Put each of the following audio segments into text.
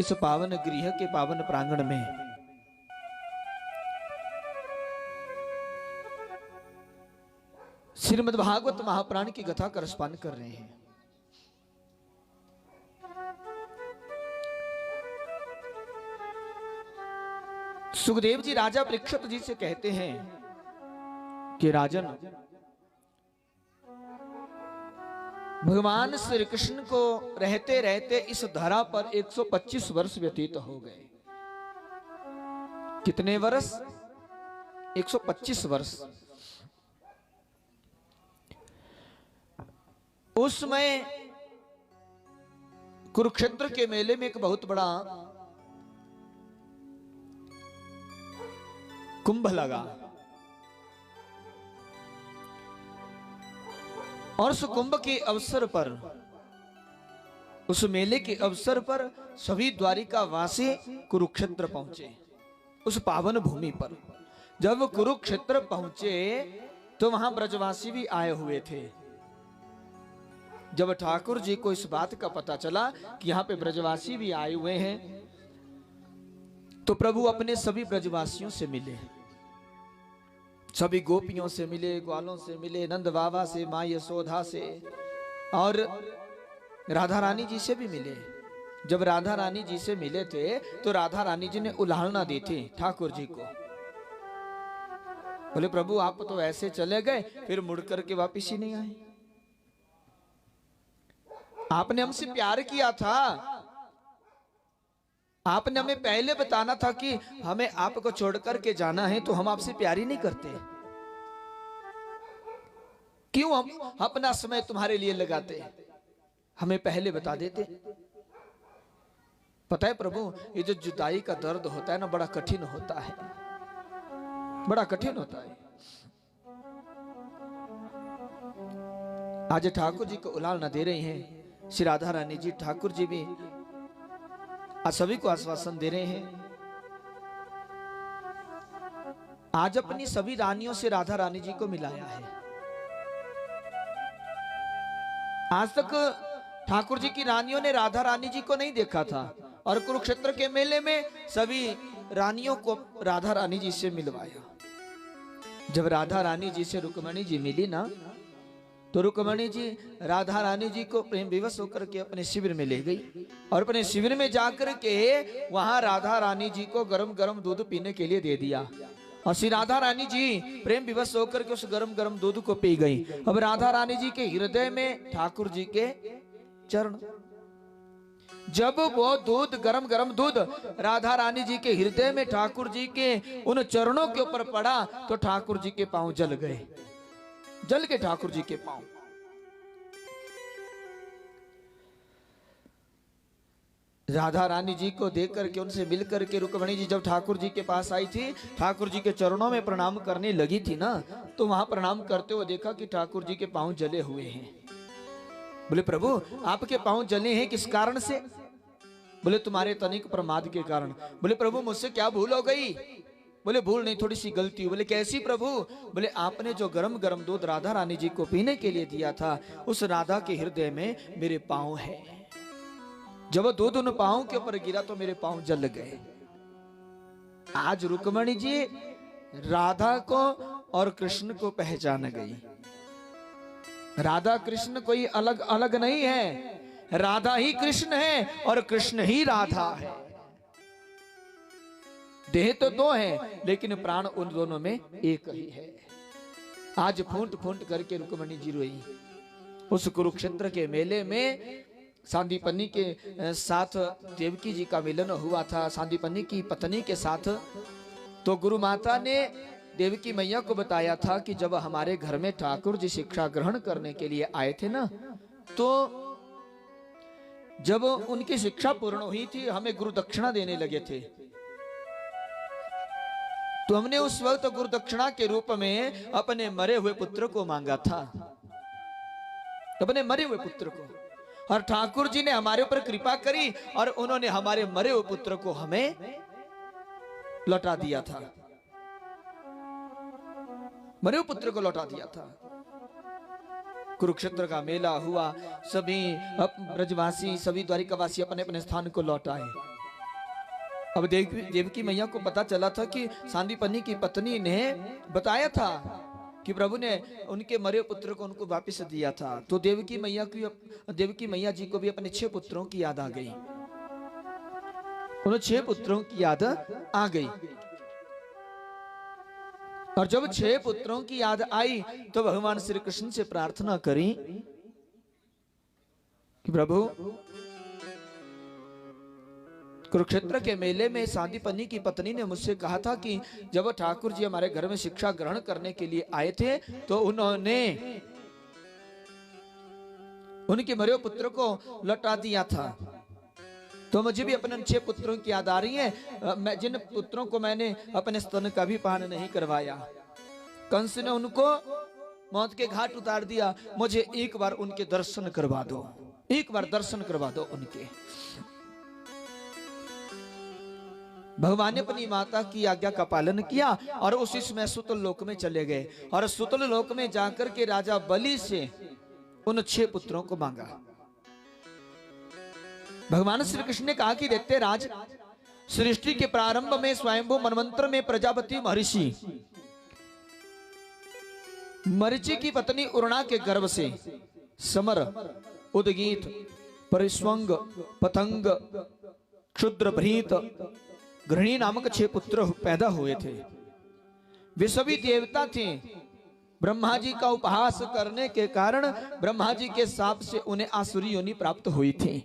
इस पावन गृह के पावन प्रांगण में श्रीमद् भागवत महापुराण की कथा का रसपान कर रहे हैं। सुखदेव जी राजा परीक्षित जी से कहते हैं कि राजन, भगवान श्री कृष्ण को रहते रहते इस धरा पर 125 वर्ष व्यतीत हो गए। कितने वर्ष? 125 वर्ष। उस समय कुरुक्षेत्र के मेले में एक बहुत बड़ा कुंभ लगा और उस कुंभ के अवसर पर, उस मेले के अवसर पर सभी द्वारिका वासी कुरुक्षेत्र पहुंचे। उस पावन भूमि पर जब कुरुक्षेत्र पहुंचे तो वहां ब्रजवासी भी आए हुए थे। जब ठाकुर जी को इस बात का पता चला कि यहाँ पे ब्रजवासी भी आए हुए हैं, तो प्रभु अपने सभी ब्रजवासियों से मिले, सभी गोपियों से मिले, ग्वालों से मिले, नंद बाबा से, माँ यशोदा से और राधा रानी जी से भी मिले। जब राधा रानी जी से मिले थे तो राधा रानी जी ने उलाहना दी थी ठाकुर जी को। बोले प्रभु आप तो ऐसे चले गए, फिर मुड़ करके वापिस ही नहीं आए। आपने हमसे प्यार किया था, आपने हमें पहले बताना था कि हमें आपको छोड़ करके जाना है, तो हम आपसे प्यार ही नहीं करते। क्यों हम अपना समय तुम्हारे लिए लगाते? हमें पहले बता देते। पता है प्रभु, ये जो जुदाई का दर्द होता है ना, बड़ा कठिन होता है, बड़ा कठिन होता है। आज ठाकुर जी को उलाहना दे रही हैं श्री राधा रानी जी। ठाकुर जी भी आज सभी को आश्वासन दे रहे हैं। आज अपनी सभी रानियों से राधा रानी जी को मिलाया है। आज तक ठाकुर जी की रानियों ने राधा रानी जी को नहीं देखा था, और कुरुक्षेत्र के मेले में सभी रानियों को राधा रानी जी से मिलवाया। जब राधा रानी जी से रुक्मणी जी मिली ना, तो रुक्मणी जी राधा रानी जी को प्रेम विवश होकर के अपने शिविर में ले गई, और अपने शिविर में जाकर के वहां राधा रानी जी को गरम गरम दूध पीने के लिए दे दिया। और श्री राधा रानी जी प्रेम विवश होकर के उस गरम गरम दूध को पी गई। अब राधा रानी जी के हृदय में ठाकुर जी के चरण, जब वो दूध, गरम गरम दूध राधा रानी जी के हृदय में ठाकुर जी के उन चरणों के ऊपर पड़ा, तो ठाकुर जी के पांव जल गए, जल के ठाकुर जी के पांव। राधा रानी जी को देख करके, उनसे मिल करके रुक्मणी जी जब ठाकुर जी के पास आई थी, ठाकुर जी के चरणों में प्रणाम करने लगी थी ना, तो वहां प्रणाम करते हुए देखा कि ठाकुर जी के पांव जले हुए हैं। बोले प्रभु आपके पांव जले हैं, किस कारण से? बोले तुम्हारे तनिक प्रमाद के कारण। बोले प्रभु मुझसे क्या भूल हो गई? बोले भूल नहीं, थोड़ी सी गलती। बोले कैसी प्रभु? बोले आपने जो गरम गरम दूध राधा रानी जी को पीने के लिए दिया था, उस राधा के हृदय में मेरे पांव है। जब दूध उन पांव के ऊपर गिरा तो मेरे पांव जल गए। आज रुक्मणी जी राधा को और कृष्ण को पहचान गई। राधा कृष्ण कोई अलग अलग नहीं है, राधा ही कृष्ण है और कृष्ण ही राधा है। देह तो दो है, लेकिन प्राण उन दोनों में एक ही है। आज फूंट फूंट करके रुक्मणी जी रोई। उस कुरुक्षेत्र के मेले में सांदीपनी के साथ देवकी जी का मिलन हुआ था, सांदीपनी की पत्नी के साथ। तो गुरु माता ने देवकी मैया को बताया था कि जब हमारे घर में ठाकुर जी शिक्षा ग्रहण करने के लिए आए थे ना, तो जब उनकी शिक्षा पूर्ण हुई थी, हमें गुरु दक्षिणा देने लगे थे। तो हमने उस वक्त गुरु दक्षिणा के रूप में अपने मरे हुए पुत्र को मांगा था, अपने मरे हुए पुत्र को। और ठाकुर जी ने हमारे ऊपर कृपा करी और उन्होंने हमारे मरे हुए पुत्र को हमें लौटा दिया था, मरे हुए पुत्र को लौटा दिया था। कुरुक्षेत्र का मेला हुआ, सभी ब्रजवासी, सभी द्वारिकावासी अपने अपने स्थान को लौटाए। अब देवकी मैया को पता चला था कि सांदीपनि की पत्नी ने बताया था कि प्रभु ने उनके मरे पुत्र को उनको वापस दिया था। तो देवकी मैया जी को भी अपने 6 पुत्रों की याद आ गई। उन 6 पुत्रों की याद आ गई। और जब 6 पुत्रों की याद आई तो भगवान श्री कृष्ण से प्रार्थना करी कि प्रभु, कुरुक्षेत्र के मेले में सांदीपनि की पत्नी ने मुझसे कहा था कि जब ठाकुर जी हमारे घर में शिक्षा ग्रहण करने के लिए आए थे तो उन्होंने उनके मरे पुत्र को लौटा दिया था। तो मुझे भी अपने 6 पुत्रों की याद आ रही है, मैं जिन पुत्रों को मैंने अपने स्तन का भी पान नहीं करवाया। कंस ने उनको मौत के घाट उतार दिया। मुझे एक बार उनके दर्शन करवा दो, एक बार दर्शन करवा दो उनके। भगवान ने अपनी माता की आज्ञा का पालन किया और उसी समय सुतल लोक में चले गए। और सुतल लोक में जाकर के राजा बलि से उन 6 पुत्रों को मांगा। भगवान श्री कृष्ण ने कहा कि देखते राज, सृष्टि के प्रारंभ में स्वयंभू मनवंतर में प्रजापति महर्षि मरीचि की पत्नी उर्णा के गर्भ से समर, उदगीत, परिस्वंग, पतंग, क्षुद्र भ्रीत, गृहिणी नामक 6 पुत्र पैदा हुए थे। वे सभी देवता थे। ब्रह्मा जी का उपहास करने के कारण ब्रह्मा जी के शाप से उन्हें आसुरी योनि प्राप्त हुई थी।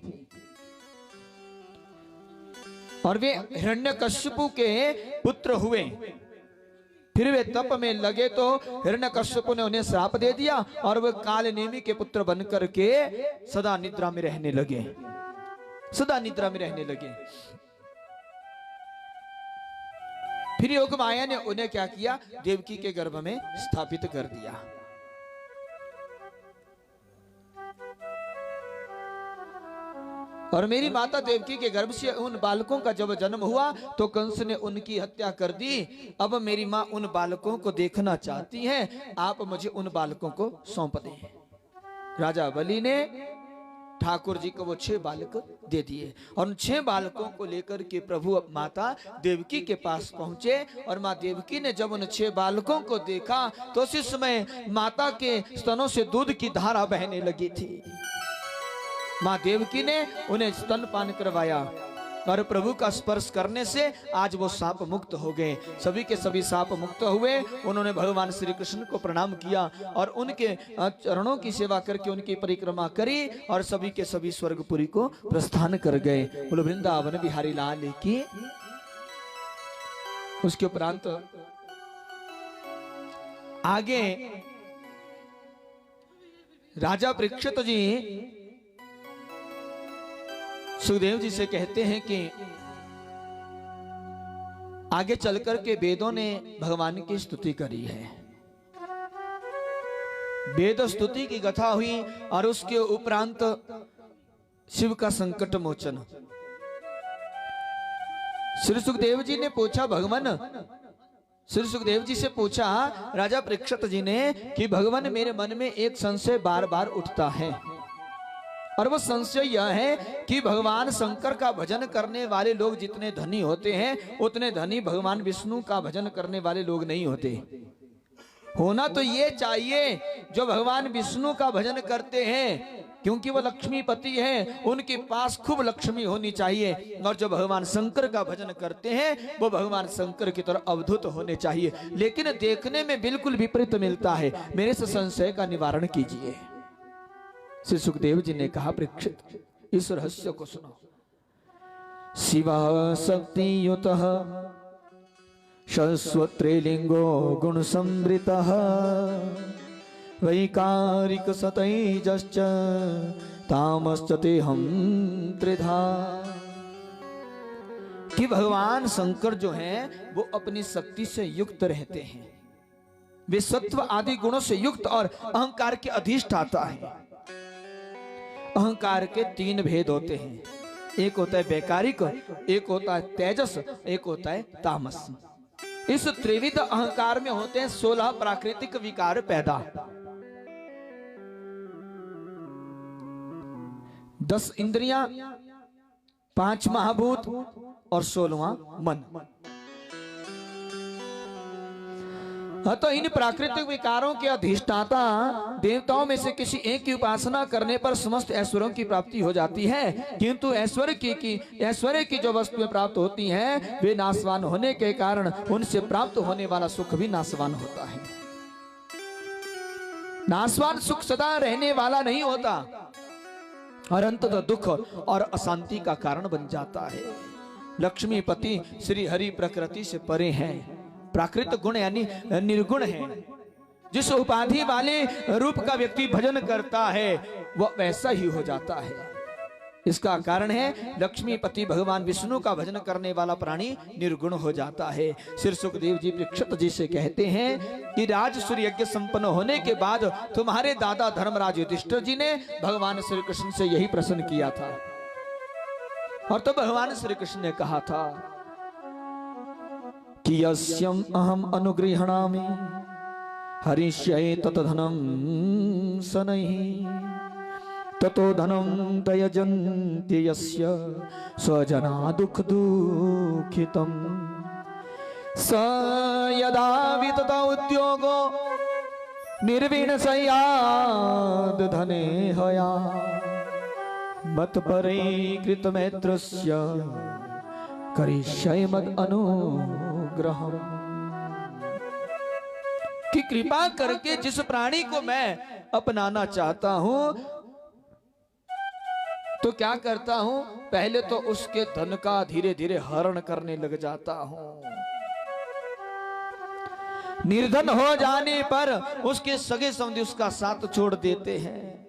और वे हिरण्यकश्यपु के पुत्र हुए। फिर वे तप में लगे तो हिरण्यकश्यपु ने उन्हें श्राप दे दिया और वे काल नेमी के पुत्र बनकर के सदा निद्रा में रहने लगे, सदा निद्रा में रहने लगे। फिर योग माया ने उन्हें क्या किया, देवकी के गर्भ में स्थापित कर दिया। और मेरी माता देवकी के गर्भ से उन बालकों का जब जन्म हुआ तो कंस ने उनकी हत्या कर दी। अब मेरी माँ उन बालकों को देखना चाहती हैं, आप मुझे उन बालकों को सौंप दें। राजा बलि ने ठाकुर जी को वो 6 बालक दे दिए। और उन 6 बालकों को लेकर के प्रभु माता देवकी के पास पहुंचे। और माँ देवकी ने जब उन 6 बालकों को देखा तो उसी समय माता के स्तनों से दूध की धारा बहने लगी थी। माँ देवकी ने उन्हें स्तनपान करवाया और प्रभु का स्पर्श करने से आज वो सांप मुक्त हो गए। सभी के सभी सांप मुक्त हुए। उन्होंने भगवान श्री कृष्ण को प्रणाम किया और उनके चरणों की सेवा करके उनकी परिक्रमा करी और सभी के सभी स्वर्गपुरी को प्रस्थान कर गए। बोलो वृंदावन बिहारी लाल की। उसके उपरांत आगे राजा परीक्षित जी सुखदेव जी से कहते हैं कि आगे चलकर के वेदों ने भगवान की स्तुति करी है। वेद स्तुति की कथा हुई और उसके उपरांत शिव का संकट मोचन। श्री सुखदेव जी ने पूछा, भगवान, श्री सुखदेव जी से पूछा राजा परीक्षित जी ने कि भगवान, मेरे मन में एक संशय बार बार उठता है और वो संशय यह है कि भगवान शंकर का भजन करने वाले लोग जितने धनी होते हैं उतने धनी भगवान विष्णु का भजन करने वाले लोग नहीं होते। होना तो ये चाहिए जो भगवान विष्णु का भजन करते हैं, क्योंकि वो लक्ष्मीपति हैं, उनके पास खूब लक्ष्मी होनी चाहिए। और जो भगवान शंकर का भजन करते हैं वो भगवान शंकर की तरह अवधूत होने चाहिए। लेकिन देखने में बिल्कुल विपरीत मिलता है। मेरे से संशय का निवारण कीजिए। श्री सुखदेव जी ने कहा, परीक्षित, इस रहस्य को सुनो। शिवा शक्ति युत शश्वत्रिलिंगो गुण समृतः वैकारिक सतैजश्च तामश्च तेहं त्रिधा। कि भगवान शंकर जो हैं वो अपनी शक्ति से युक्त रहते हैं। वे सत्व आदि गुणों से युक्त और अहंकार के अधिष्ठाता है। अहंकार के 3 भेद होते हैं। एक होता है वैकारिक, एक होता है तेजस, एक होता है तामस। इस त्रिविध अहंकार में होते हैं 16 प्राकृतिक विकार पैदा। 10 इंद्रियां, 5 महाभूत और 16वां मन। तो इन प्राकृतिक विकारों के अधिष्ठाता देवताओं में से किसी एक की उपासना करने पर समस्त ऐश्वर्यों की प्राप्ति हो जाती है, किंतु ऐश्वर्य की जो वस्तुएं प्राप्त होती हैं वे नाशवान होने के कारण उनसे प्राप्त होने वाला सुख भी नाशवान होता है। नाशवान सुख सदा रहने वाला नहीं होता और अंततः दुख और अशांति का कारण बन जाता है। लक्ष्मीपति श्री हरि प्रकृति से परे हैं, प्राकृत गुण यानी निर्गुण है। जिस उपाधि वाले रूप का व्यक्ति भजन करता है वह वैसा ही हो जाता है। इसका कारण है लक्ष्मीपति भगवान विष्णु का भजन करने वाला प्राणी निर्गुण हो जाता है। श्री सुखदेव जी परीक्षित जी से कहते हैं कि राजसूय यज्ञ संपन्न होने के बाद तुम्हारे दादा धर्मराज युधिष्ठिर जी ने भगवान श्री कृष्ण से यही प्रश्न किया था, और तो भगवान श्री कृष्ण ने कहा था कि यस्यम अहम अनुगृह्णामि हरिष्ये तत धनम सनहि ततो धनम त्यजन्ति यस्य स्वजना दुख दुखितम स यदा वितत उद्योगो निर्विण सयाद धने हया मत परे कृत मैत्रस्य करिष्ये मद अनुग्रहम्। कि कृपा करके जिस प्राणी को मैं अपनाना चाहता हूं तो क्या करता हूं, पहले तो उसके धन का धीरे धीरे हरण करने लग जाता हूं। निर्धन हो जाने पर उसके सगे संबंधी उसका साथ छोड़ देते हैं,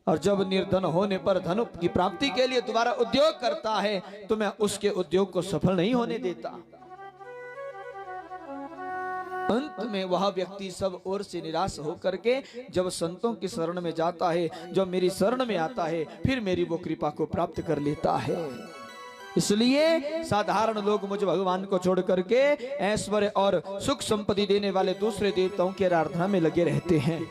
और जब निर्धन होने पर धन की प्राप्ति के लिए दोबारा उद्योग करता है तो मैं उसके उद्योग को सफल नहीं होने देता। अंत में वह व्यक्ति सब ओर से निराश होकर के जब संतों की शरण में जाता है, जब मेरी शरण में आता है, फिर मेरी वो कृपा को प्राप्त कर लेता है। इसलिए साधारण लोग मुझ भगवान को छोड़ करके ऐश्वर्य और सुख संपत्ति देने वाले दूसरे देवताओं की आराधना में लगे रहते हैं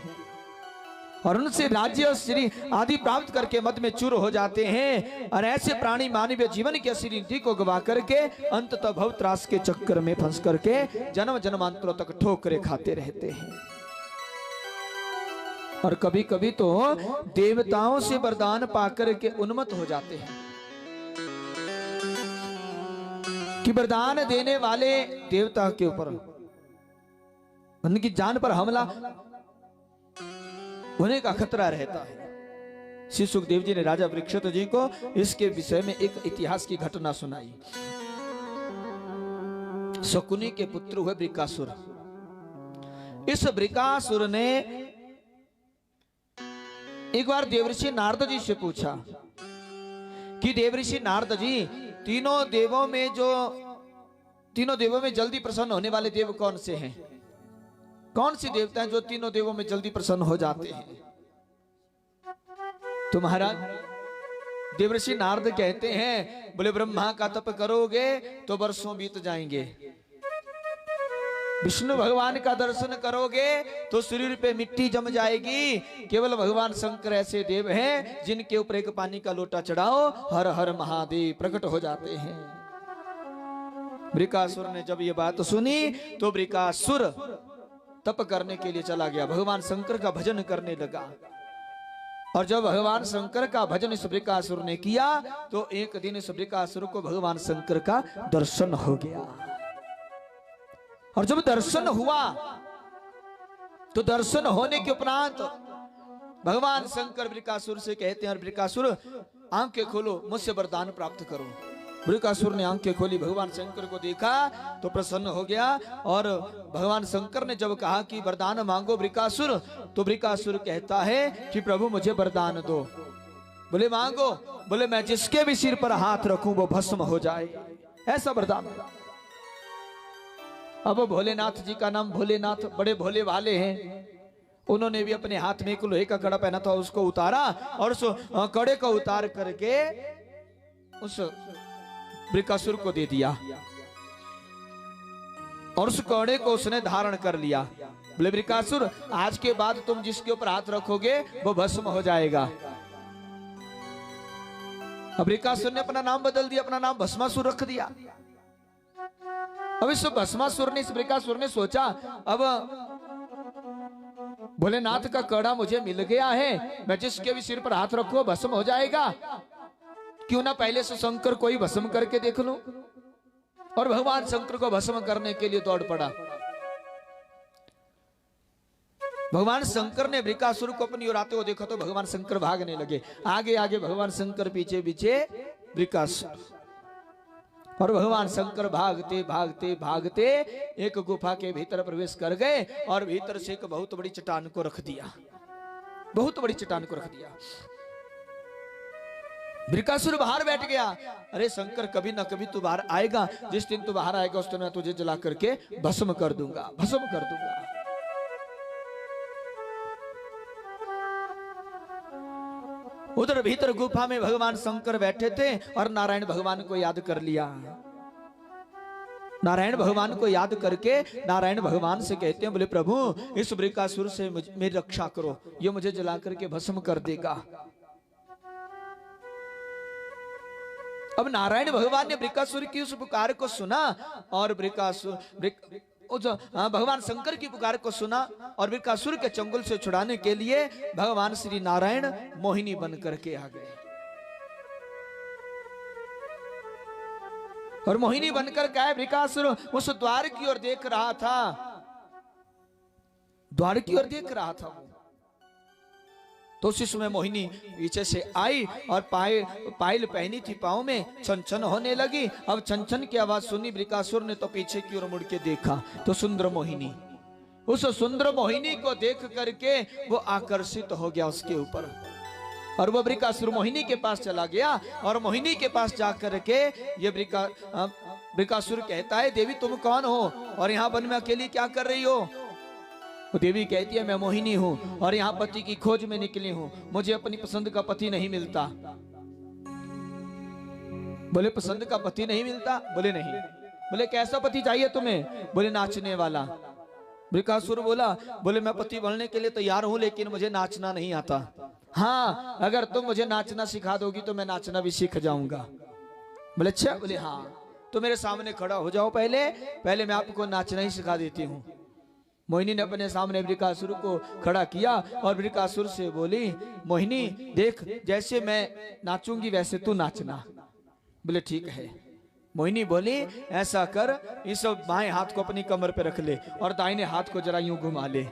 और उनसे राज्य और श्री आदि प्राप्त करके मद में चूर हो जाते हैं, और ऐसे प्राणी मानवीय जीवन की असली नीति को गवा करके अंततः भव त्रास के चक्कर में फंस करके जन्म जन्मांतरों तक ठोकरे खाते रहते हैं। और कभी कभी तो देवताओं से वरदान पाकर के उन्मत्त हो जाते हैं कि वरदान देने वाले देवता के ऊपर उनकी जान पर हमला होने का खतरा रहता है। श्री सुखदेव जी ने राजा परीक्षित जी को इसके विषय में एक इतिहास की घटना सुनाई। शकुनी के पुत्र हुए वृकासुर। इस वृकासुर ने एक बार देवर्षि नारद जी से पूछा कि देवर्षि नारद जी, तीनों देवों में जल्दी प्रसन्न होने वाले देव कौन से हैं? कौन सी देवता हैं जो तीनों देवों में जल्दी प्रसन्न हो जाते हैं? तो महाराज देवर्षि नारद कहते हैं, बोले ब्रह्मा का तप करोगे तो वर्षों बीत जाएंगे, विष्णु भगवान का दर्शन करोगे तो शरीर पे मिट्टी जम जाएगी, केवल भगवान शंकर ऐसे देव हैं जिनके ऊपर एक पानी का लोटा चढ़ाओ हर हर महादेव प्रकट हो जाते हैं। वृकासुर ने जब ये बात सुनी तो वृकासुर तप करने के लिए चला गया, भगवान शंकर का भजन करने लगा। और जब भगवान शंकर का भजन इस वृकासुर ने किया तो एक दिन इस वृकासुर को भगवान शंकर का दर्शन हो गया। और जब दर्शन हुआ तो दर्शन होने के उपरांत भगवान शंकर वृकासुर से कहते हैं, वृकासुर आंखें खोलो, मुझसे वरदान प्राप्त करो। वृकासुर ने आंखें खोली, भगवान शंकर को देखा तो प्रसन्न हो गया। और भगवान शंकर ने जब कहा कि वरदान मांगो वृकासुर, तो वृकासुर कहता है कि प्रभु मुझे वरदान दो। बोले मांगो। बोले मैं जिसके भी सिर पर हाथ रखूं वो भस्म हो जाए, ऐसा वरदान। अब भोलेनाथ जी का नाम भोलेनाथ, बड़े भोले वाले हैं। उन्होंने भी अपने हाथ में एक लोहे का कड़ा पहना था, उसको उतारा और उस कड़े को उतार करके उस वृकासुर को दे दिया और उस कड़े को उसने धारण कर लिया। बोले वृकासुर, आज के बाद तुम जिसके ऊपर हाथ रखोगे वो भस्म हो जाएगा। अब बृकासुर ने अपना नाम बदल दिया, अपना नाम भस्मासुर रख दिया। अब इस भस्मासुर ने, इस बृकासुर ने सोचा अब भोलेनाथ का कड़ा मुझे मिल गया है, मैं जिसके भी सिर पर हाथ रखूं भस्म हो जाएगा, क्यों ना पहले से शंकर को ही भस्म करके देख लूं। और भगवान शंकर को भस्म करने के लिए दौड़ पड़ा। भगवान शंकर ने बृकासुर को अपनी ओर आते हुए देखा तो भगवान शंकर भागने लगे, आगे आगे भगवान शंकर, पीछे पीछे बृकासुर। और भगवान शंकर भागते भागते भागते एक गुफा के भीतर प्रवेश कर गए और भीतर से एक बहुत बड़ी चट्टान को रख दिया, बहुत बड़ी चट्टान को रख दिया। बृकासुर बाहर बैठ गया। अरे शंकर, कभी ना कभी तू बाहर आएगा, जिस दिन तू बाहर आएगा उस दिन मैं तुझे जला करके भस्म कर दूंगा, भस्म कर दूंगा। उधर भीतर गुफा में भगवान शंकर बैठे थे और नारायण भगवान को याद कर लिया। नारायण भगवान को याद करके नारायण भगवान से कहते हैं, बोले प्रभु इस बृकासुर से मेरी रक्षा करो, ये मुझे जला करके भस्म कर देगा। अब नारायण भगवान ने बृकासुर की उस पुकार को सुना और भगवान शंकर की पुकार को सुना और बृकासुर के चंगुल से छुड़ाने के लिए भगवान श्री नारायण मोहिनी बन करके आ गए। और मोहिनी बनकर क्या है, बृकासुर उस द्वार की ओर देख रहा था, द्वार की ओर देख रहा था। तो उसी समय मोहिनी पीछे से आई और पायल पहनी थी पाँव में, छन छन होने लगी। अब छन छन की आवाज सुनी बृकासुर ने तो पीछे की ओर मुड़ के देखा तो सुंदर मोहिनी, उस सुंदर मोहिनी को देख करके वो आकर्षित हो गया उसके ऊपर और वो बृकासुर मोहिनी के पास चला गया। और मोहिनी के पास जाकर के ये बृकासुर कहता है, देवी तुम कौन हो और यहाँ वन में अकेली क्या कर रही हो? वो देवी कहती है, मैं मोहिनी हूँ और यहाँ पति की खोज में निकली हूँ, मुझे अपनी पसंद का पति नहीं मिलता। बोले पसंद का पति नहीं मिलता? बोले नहीं। बोले कैसा पति चाहिए तुम्हें? बोले नाचने वाला। बृकासुर बोला, बोले मैं पति बनने के लिए तैयार हूँ लेकिन मुझे नाचना नहीं आता। हाँ, अगर तुम मुझे नाचना सिखा दोगी तो मैं नाचना भी सीख जाऊंगा। बोले अच्छा? बोले हाँ, तो मेरे सामने खड़ा हो जाओ, पहले मैं आपको नाचना ही सिखा देती हूँ। मोहिनी ने अपने सामने बृकासुर को खड़ा किया और बृकासुर से बोली, मोहिनी देख, जैसे मैं नाचूंगी वैसे तू नाचना। बोले ठीक है। मोहिनी बोली, ऐसा कर, इस बाएं हाथ को अपनी कमर पे रख ले और दाहिने हाथ को जरा यूं घुमा ले।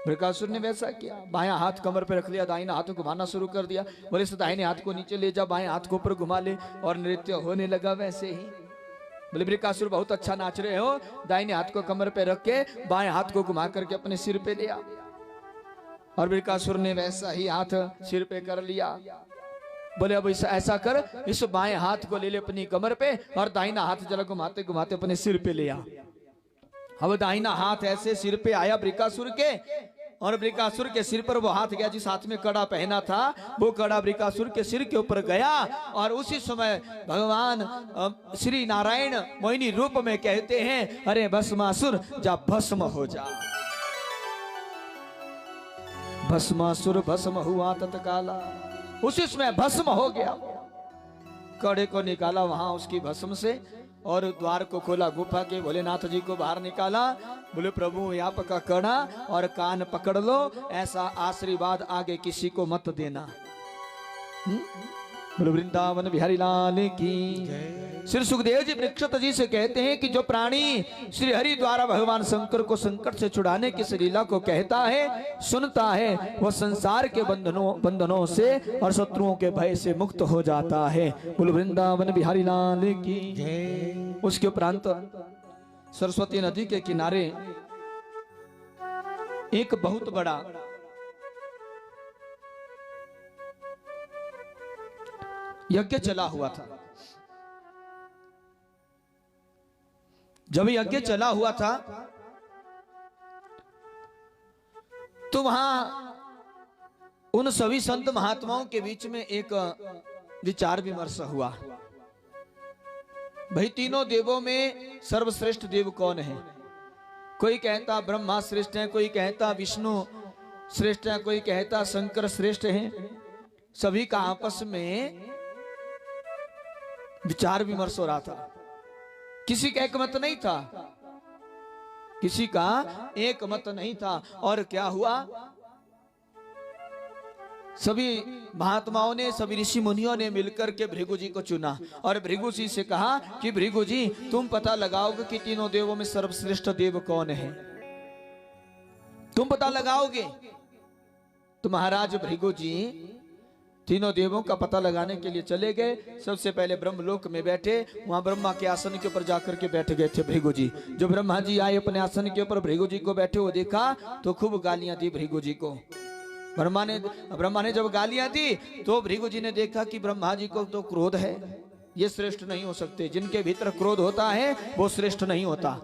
बृकासुर ने वैसा किया, बायां हाथ कमर पे रख लिया, दाहिना हाथ घुमाना शुरू कर दिया। बोले इस दाहिने हाथ को नीचे ले जा, बाएं हाथ को ऊपर घुमा ले, और नृत्य होने लगा वैसे ही। बोले बृकासुर बहुत अच्छा नाच रहे हो, दाहिने हाथ को कमर पे रख के बाएं हाथ को घुमा करके अपने सिर पे लिया। और बृकासुर ने वैसा ही हाथ सिर पे कर लिया। बोले अब ऐसा कर, इस बाएं हाथ को ले ले अपनी कमर पे और दाहिना हाथ जरा घुमाते घुमाते अपने सिर पे ले आ। अब दाहिना हाथ ऐसे सिर पे आया बृकासुर के, और बृकासुर के सिर पर वो हाथ गया जिस हाथ में कड़ा पहना था, वो कड़ा बृकासुर के सिर के ऊपर गया। और उसी समय भगवान श्री नारायण मोहिनी रूप में कहते हैं, अरे भस्मासुर जा भस्म हो जा। भस्मासुर भस्म हुआ तत्काला, उसी समय भस्म हो गया। कड़े को निकाला वहां उसकी भस्म से और द्वार को खोला गुफा के, भोलेनाथ जी को बाहर निकाला। बोले प्रभु यहाँ का कड़ा और कान पकड़ लो, ऐसा आशीर्वाद आगे किसी को मत देना। बोले वृंदावन बिहारी लाल की। श्री सुखदेव जी वृक्षत जी से कहते हैं कि जो प्राणी श्री हरि द्वारा भगवान शंकर को संकट से छुड़ाने की लीला को कहता है, सुनता है, वह संसार के बंधनों से और शत्रुओं के भय से मुक्त हो जाता है। बोले वृंदावन बिहारी लाल की। उसके उपरांत सरस्वती नदी के किनारे एक बहुत बड़ा यज्ञ चला हुआ था। जब यज्ञ चला हुआ था तो वहां उन सभी संत महात्माओं के बीच में एक विचार विमर्श हुआ। भाई तीनों देवों में सर्वश्रेष्ठ देव कौन है? कोई कहता ब्रह्मा श्रेष्ठ है, कोई कहता विष्णु श्रेष्ठ है, कोई कहता शंकर श्रेष्ठ है। सभी का आपस में विचार विमर्श हो रहा था। किसी का एक मत नहीं था, किसी का एक मत नहीं था। और क्या हुआ, सभी महात्माओं ने, सभी ऋषि मुनियों ने मिलकर के भृगु जी को चुना और भृगु जी से कहा कि भृगु जी तुम पता लगाओगे कि तीनों देवों में सर्वश्रेष्ठ देव कौन है, तुम पता लगाओगे। तो महाराज भृगु जी तीनों देवों का पता लगाने के लिए चले गए। सबसे पहले ब्रह्मलोक में बैठे, वहां ब्रह्मा के आसन के ऊपर जाकर के बैठ गए थे भृगु जी। जो ब्रह्मा जी आए अपने आसन के ऊपर भृगु जी को बैठे हुए देखा तो खूब गालियां दी भृगु जी को। ब्रह्मा ने जब गालियां दी तो भृगु जी ने देखा कि ब्रह्मा जी को तो क्रोध है, ये श्रेष्ठ नहीं हो सकते, जिनके भीतर क्रोध होता है वो श्रेष्ठ नहीं होता।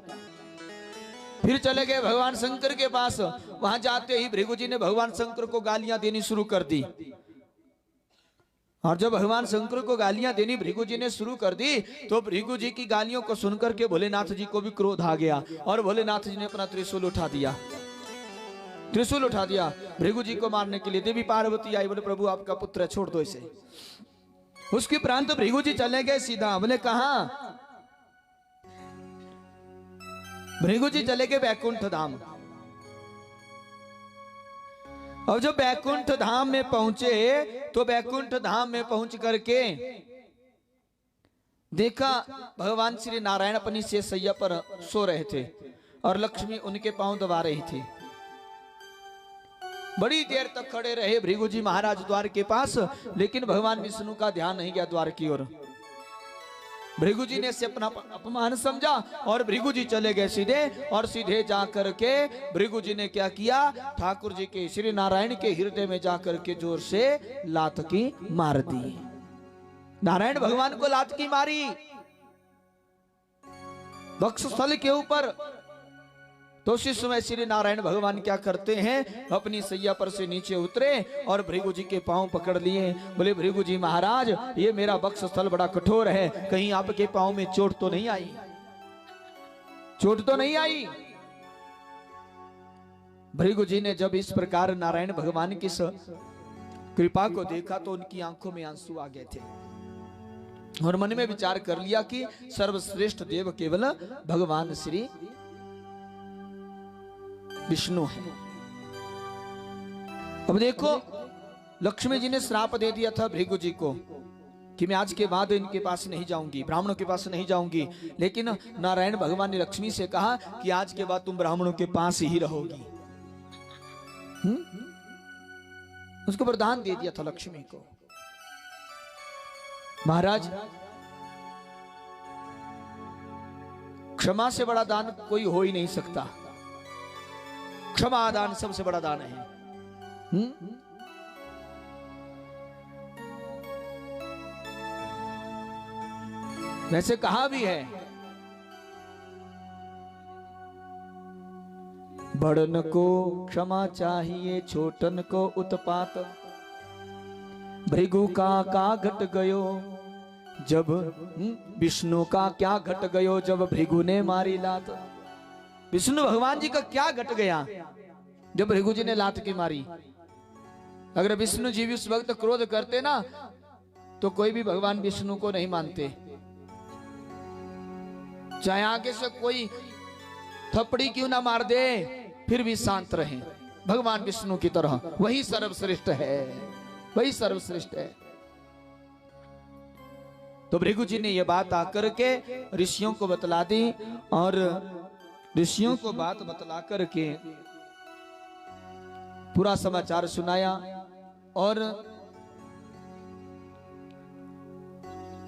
फिर चले गए भगवान शंकर के पास। वहां जाते ही भृगु जी ने भगवान शंकर को गालियां देनी शुरू कर दी। और जब भगवान शंकर को गालियां देनी भृगु जी ने शुरू कर दी तो भृगु जी की गालियों को सुनकर के भोलेनाथ जी को भी क्रोध आ गया और भोलेनाथ जी ने अपना त्रिशूल उठा दिया, त्रिशूल उठा दिया भृगु जी को मारने के लिए। देवी पार्वती आई, बोले प्रभु आपका पुत्र है, छोड़ दो इसे। उसके प्रांत भृगु जी चले गए सीधा। बोले कहां? भृगु जी चले गए बैकुंठ धाम। और जब बैकुंठ धाम में पहुंचे तो बैकुंठ धाम में पहुंच करके देखा भगवान श्री नारायण अपनी शेषैया पर सो रहे थे और लक्ष्मी उनके पांव दबा रही थी। बड़ी देर तक खड़े रहे भृगु जी महाराज द्वार के पास, लेकिन भगवान विष्णु का ध्यान नहीं गया द्वार की ओर। भृगु जी ने से अपना अपमान समझा और भृगु जी चले गए सीधे। और सीधे जाकर के भृगु जी ने क्या किया, ठाकुर जी के श्री नारायण के हृदय में जाकर के जोर से लात की मार दी। नारायण भगवान को लात की मारी वक्षस्थल के ऊपर। तो उसी समय श्री नारायण भगवान क्या करते हैं, अपनी सैया पर से नीचे उतरे और भृगु जी के पांव पकड़ लिए। बोले भृगु जी महाराज ये मेरा वक्षस्थल बड़ा कठोर है, कहीं आपके पांव में चोट तो नहीं आई, चोट तो नहीं आई। भृगु जी ने जब इस प्रकार नारायण भगवान की कृपा को देखा तो उनकी आंखों में आंसू आ गए थे और मन में विचार कर लिया कि सर्वश्रेष्ठ देव केवल भगवान श्री विष्णु है। अब देखो लक्ष्मी जी ने श्राप दे दिया था भृगु जी को कि मैं आज के बाद इनके पास नहीं जाऊंगी, ब्राह्मणों के पास नहीं जाऊंगी। लेकिन नारायण भगवान ने लक्ष्मी से कहा कि आज के बाद तुम ब्राह्मणों के पास ही रहोगी। उसको वरदान दे दिया था लक्ष्मी को। महाराज क्षमा से बड़ा दान कोई हो ही नहीं सकता। क्षमा दान सबसे बड़ा दान है। वैसे कहा भी है, बड़न को क्षमा चाहिए छोटन को उत्पात, भृगु का घट गयो जब विष्णु का क्या घट गयो जब भृगु ने मारी लात। विष्णु भगवान जी का क्या घट गया जब भृगु जी ने लात की मारी। अगर विष्णु जी भी उस वक्त क्रोध करते ना तो कोई भी भगवान विष्णु को नहीं मानते, चाहे आगे से कोई थप्पड़ी क्यों ना मार दे फिर भी शांत रहे भगवान विष्णु की तरह। वही सर्वश्रेष्ठ है, वही सर्वश्रेष्ठ है। तो भृगु जी ने यह बात आकर के ऋषियों को बतला दी और ऋषियों को बात बतला करके पूरा समाचार सुनाया और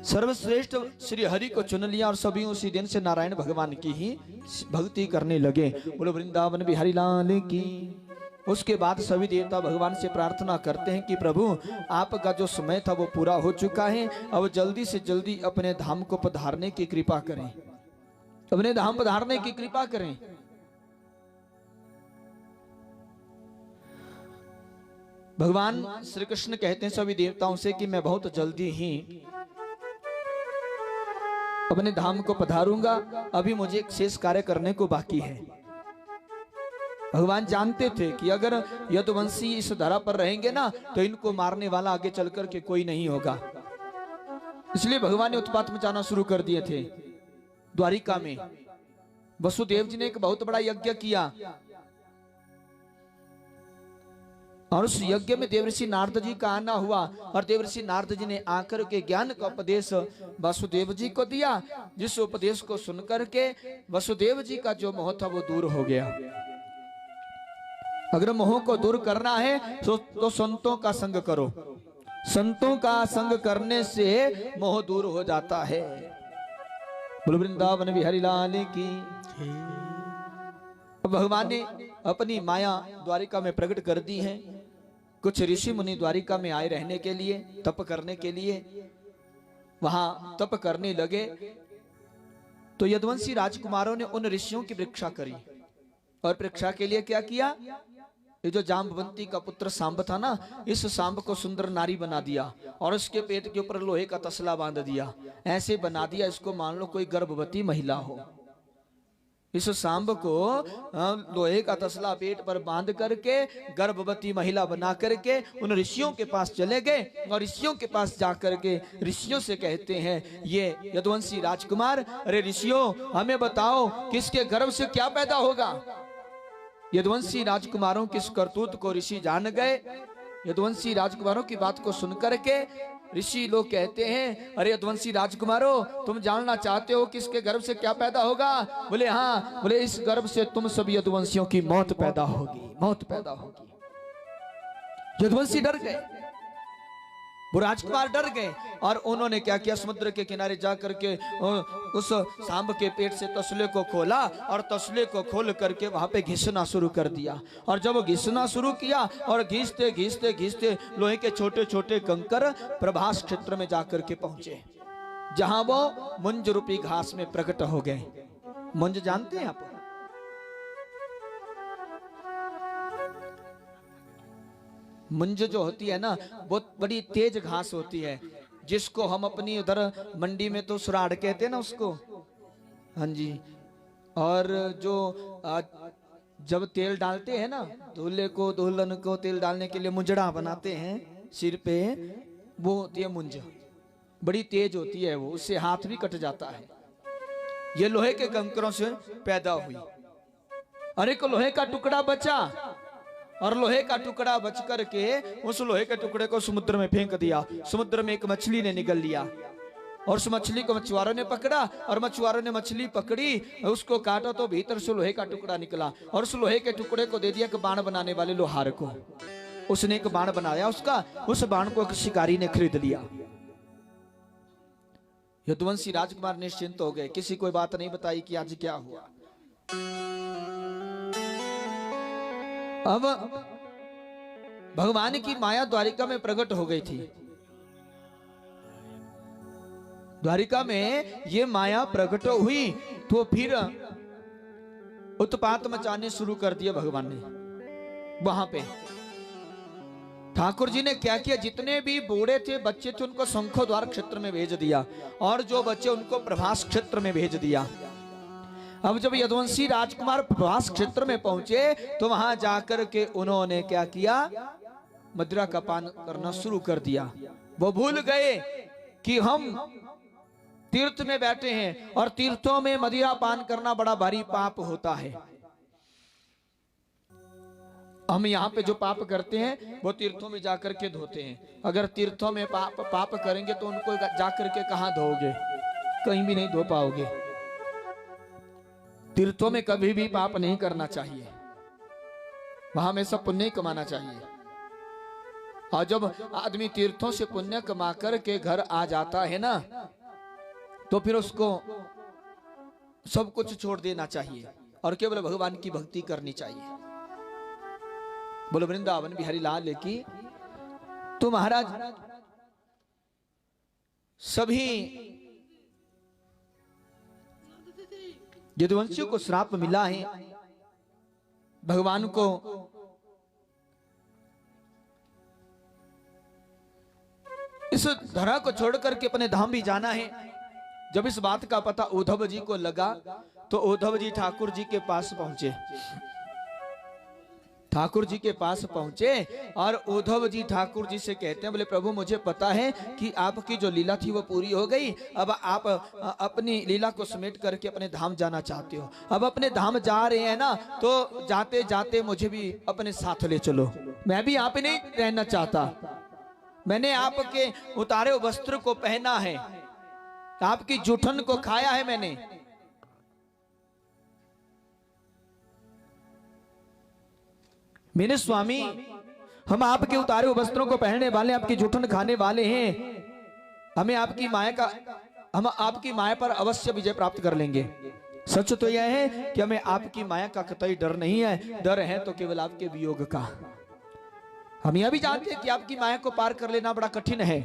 सर्वश्रेष्ठ श्री हरि को चुन लिया और सभी उसी दिन से नारायण भगवान की ही भक्ति करने लगे। बोलो वृंदावन बिहारी लाल की। उसके बाद सभी देवता भगवान से प्रार्थना करते हैं कि प्रभु आपका जो समय था वो पूरा हो चुका है, अब जल्दी से जल्दी अपने धाम को पधारने की कृपा करें, अपने धाम पधारने की कृपा करें। भगवान श्री कृष्ण कहते हैं सभी देवताओं से कि मैं बहुत जल्दी ही अपने धाम को पधारूंगा, अभी मुझे एक शेष कार्य करने को बाकी है। भगवान जानते थे कि अगर यदुवंशी इस धरा पर रहेंगे ना तो इनको मारने वाला आगे चलकर के कोई नहीं होगा। इसलिए भगवान ने उत्पात मचाना शुरू कर दिए थे द्वारिका में। वसुदेव जी ने एक बहुत बड़ा यज्ञ किया और उस यज्ञ में देवर्षि नारद जी का आना हुआ और देवर्षि नारद जी ने आकर के ज्ञान का उपदेश वसुदेव जी को दिया, जिस उपदेश को सुनकर के वसुदेव जी का जो मोह था वो दूर हो गया। अगर मोह को दूर करना है तो संतों का संग करो, संतों का संग करने से मोह दूर हो जाता है। बोलो वृंदावन बिहारी लाल की। भगवान ने अपनी माया द्वारिका में प्रकट कर दी है। कुछ ऋषि मुनि द्वारिका में आए रहने के लिए, तप करने के लिए, वहां तप करने लगे तो यदुवंशी राजकुमारों ने उन ऋषियों की परीक्षा करी और परीक्षा के लिए क्या किया, ये जो जाम्बवंती का पुत्र सांब था ना, इस सांब को सुंदर नारी बना दिया और उसके पेट के ऊपर लोहे का तसला बांध दिया। ऐसे बना दिया इसको मान लो कोई गर्भवती महिला हो। इस सांब को लोहे का तसला पेट पर बांध करके गर्भवती महिला बना करके उन ऋषियों के पास चले गए और ऋषियों के पास जाकर के ऋषियों से कहते हैं, ये यदुवंशी राजकुमार, अरे ऋषियों हमें बताओ किसके गर्भ से क्या पैदा होगा। यदुवंशी राजकुमारों की इस करतूत को ऋषि जान गए। यदुवंशी राजकुमारों की बात को सुनकर के ऋषि लोग कहते हैं, अरे यदुवंशी राजकुमारों तुम जानना चाहते हो किसके गर्भ से क्या पैदा होगा। बोले हाँ, बोले इस गर्भ से तुम सभी यदुवंशियों की मौत पैदा होगी, मौत पैदा होगी। यदुवंशी डर गए, वो राजकुमार डर गए और उन्होंने क्या किया, समुद्र के किनारे जाकर के उस सांब के पेट से तसले को खोला और तसले को खोल करके वहां पे घिसना शुरू कर दिया। और जब वो घिसना शुरू किया और घिसते घिसते घिसते लोहे के छोटे छोटे कंकर प्रभास क्षेत्र में जाकर के पहुंचे, जहां वो मुंज रूपी घास में प्रकट हो गए। मुंज जानते हैं आप? मुंज जो होती है ना, बहुत बड़ी तेज घास होती है, जिसको हम अपनी उधर मंडी में तो सुराड़ कहते हैं ना उसको। हाँ जी। और जो जब तेल डालते हैं ना, दूल्हे को दुल्हन को तेल डालने के लिए मुंजड़ा बनाते हैं सिर पे, वो होती है मुंज। बड़ी तेज होती है वो, उससे हाथ भी कट जाता है। ये लोहे के कंकरों से पैदा हुई और एक लोहे का टुकड़ा बचा और लोहे का टुकड़ा बच करके उस लोहे के टुकड़े को समुद्र में फेंक दिया। समुद्र में एक मछली ने निगल लिया और उस मछली को मछुआरों ने पकड़ा और मछुआरों ने मछली पकड़ी, उसको काटा तो भीतर से लोहे का टुकड़ा निकला और उस लोहे के टुकड़े को दे दिया एक बाण बनाने वाले लोहार को। उसने एक बाण बनाया उसका, उस बाण को एक शिकारी ने खरीद लिया। यदुवंशी राजकुमार निश्चिंत हो गए, किसी कोई बात नहीं बताई कि आज क्या हुआ। अब भगवान की माया द्वारिका में प्रकट हो गई थी। द्वारिका में ये माया प्रकट हुई तो फिर उत्पात मचाने शुरू कर दिया भगवान ने। वहां पे ठाकुर जी ने क्या किया, जितने भी बूढ़े थे बच्चे थे उनको शंखो द्वार क्षेत्र में भेज दिया और जो बच्चे उनको प्रभास क्षेत्र में भेज दिया। अब जब यदुवंशी राजकुमार प्रभास क्षेत्र में पहुंचे तो वहां जाकर के उन्होंने क्या किया, मदिरा का पान करना शुरू कर दिया। वो भूल गए कि हम तीर्थ में बैठे हैं और तीर्थों में मदिरा पान करना बड़ा भारी पाप होता है। हम यहाँ पे जो पाप करते हैं वो तीर्थों में जाकर के धोते हैं। अगर तीर्थों में पाप करेंगे तो उनको जाकर के कहाँ धोगे, कहीं भी नहीं धो पाओगे। तीर्थों में कभी भी पाप नहीं करना चाहिए, वहां हमेशा पुण्य कमाना चाहिए। और जब आदमी तीर्थों से पुण्य कमा कर के घर आ जाता है ना, तो फिर उसको सब कुछ छोड़ देना चाहिए और केवल भगवान की भक्ति करनी चाहिए। बोलो वृंदावन बिहारी लाल की। तो महाराज सभी यदुवंशियों को श्राप मिला है, भगवान को इस धरा को छोड़ करके अपने धाम भी जाना है। जब इस बात का पता उद्धव जी को लगा तो उद्धव जी ठाकुर जी के पास पहुंचे ठाकुर जी के पास पहुंचे और उद्धव जी ठाकुर जी से कहते हैं, बोले प्रभु मुझे पता है कि आपकी जो लीला थी वो पूरी हो गई, अब आप अपनी लीला को समेट करके अपने धाम जाना चाहते हो। अब अपने धाम जा रहे हैं ना, तो जाते जाते मुझे भी अपने साथ ले चलो, मैं भी यहाँ पे नहीं रहना चाहता। मैंने आपके उतारे वस्त्र को पहना है, आपकी जूठन को खाया है मैंने। मेरे स्वामी, हम आपके उतारे वस्त्रों को पहनने वाले, आपकी जूठन खाने वाले हैं। हम आपकी माया पर अवश्य विजय प्राप्त कर लेंगे। सच तो यह है कि हमें आपकी माया का कतई डर नहीं है, डर है तो केवल आपके वियोग का। हम यह भी जानते हैं कि आपकी माया को पार कर लेना बड़ा कठिन है,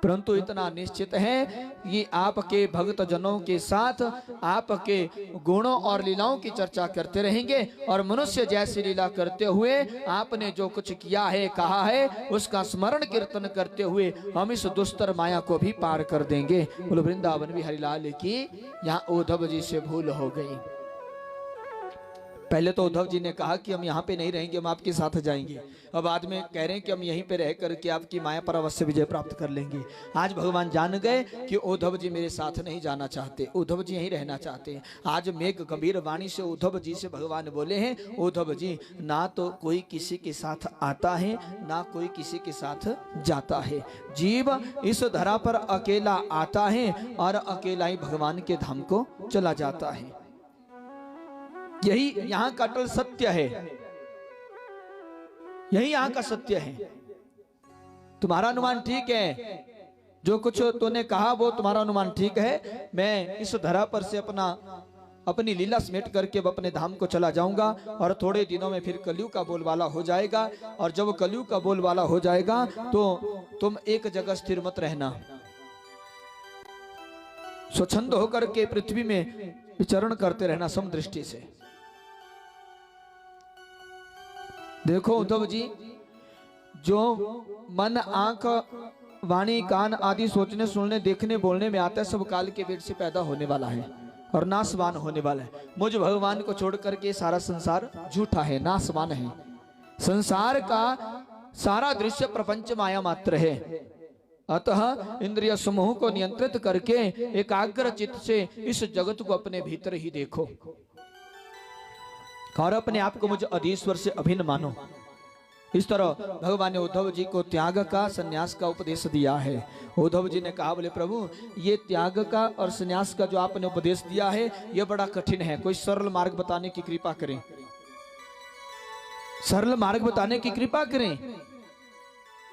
परंतु इतना निश्चित है कि आपके भक्त जनों के साथ आपके गुणों और लीलाओं की चर्चा करते रहेंगे, और मनुष्य जैसी लीला करते हुए आपने जो कुछ किया है, कहा है, उसका स्मरण कीर्तन करते हुए हम इस दुस्तर माया को भी पार कर देंगे। बोलो वृंदावन भी हरिलाल की। यहाँ उद्धव जी से भूल हो गई। पहले तो उद्धव जी ने कहा कि हम यहाँ पे नहीं रहेंगे, हम आपके साथ जाएंगे। अब बाद में कह रहे हैं कि हम यहीं पे रह करके आपकी माया पर अवश्य विजय प्राप्त कर लेंगे। आज भगवान जान गए कि उद्धव जी मेरे साथ नहीं जाना चाहते, उद्धव जी यहीं रहना चाहते हैं। आज मेघ गंभीर वाणी से उद्धव जी से भगवान बोले हैं, उद्धव जी ना तो कोई किसी के साथ आता है, ना कोई किसी के साथ जाता है। जीव इस धरा पर अकेला आता है और अकेला ही भगवान के धाम को चला जाता है। यही यहाँ का अटल सत्य है, यही यहाँ का सत्य है। तुम्हारा अनुमान ठीक है, जो कुछ तूने कहा वो तुम्हारा अनुमान ठीक है। मैं इस धरा पर से अपनी लीला समेट करके अपने धाम को चला जाऊंगा, और थोड़े दिनों में फिर कलयुग का बोलबाला हो जाएगा। और जब कलयुग का बोलबाला हो जाएगा तो तुम एक जगह स्थिर मत रहना, स्वच्छंद होकर के पृथ्वी में विचरण करते रहना समदृष्टि से। देखो उद्धव जी, जो मन, आंख, वाणी, कान आदि सोचने, सुनने, देखने, बोलने में आता है, सब काल के वेग से पैदा होने वाला है और नाशवान होने वाला है। मुझ भगवान को छोड़ करके सारा संसार झूठा है, नाशवान है। संसार का सारा दृश्य प्रपंच माया मात्र है। अतः इंद्रिय समूह को नियंत्रित करके एकाग्र चित्त से इस जगत को अपने भीतर ही देखो और अपने आप को मुझ अधीश्वर से अभिन्न मानो। इस तरह भगवान ने उद्धव जी को त्याग का, संन्यास का उपदेश दिया है। उद्धव जी ने कहा, बोले प्रभु ये त्याग का और संन्यास का जो आपने उपदेश दिया है ये बड़ा कठिन है, कोई सरल मार्ग बताने की कृपा करें, सरल मार्ग बताने की कृपा करें।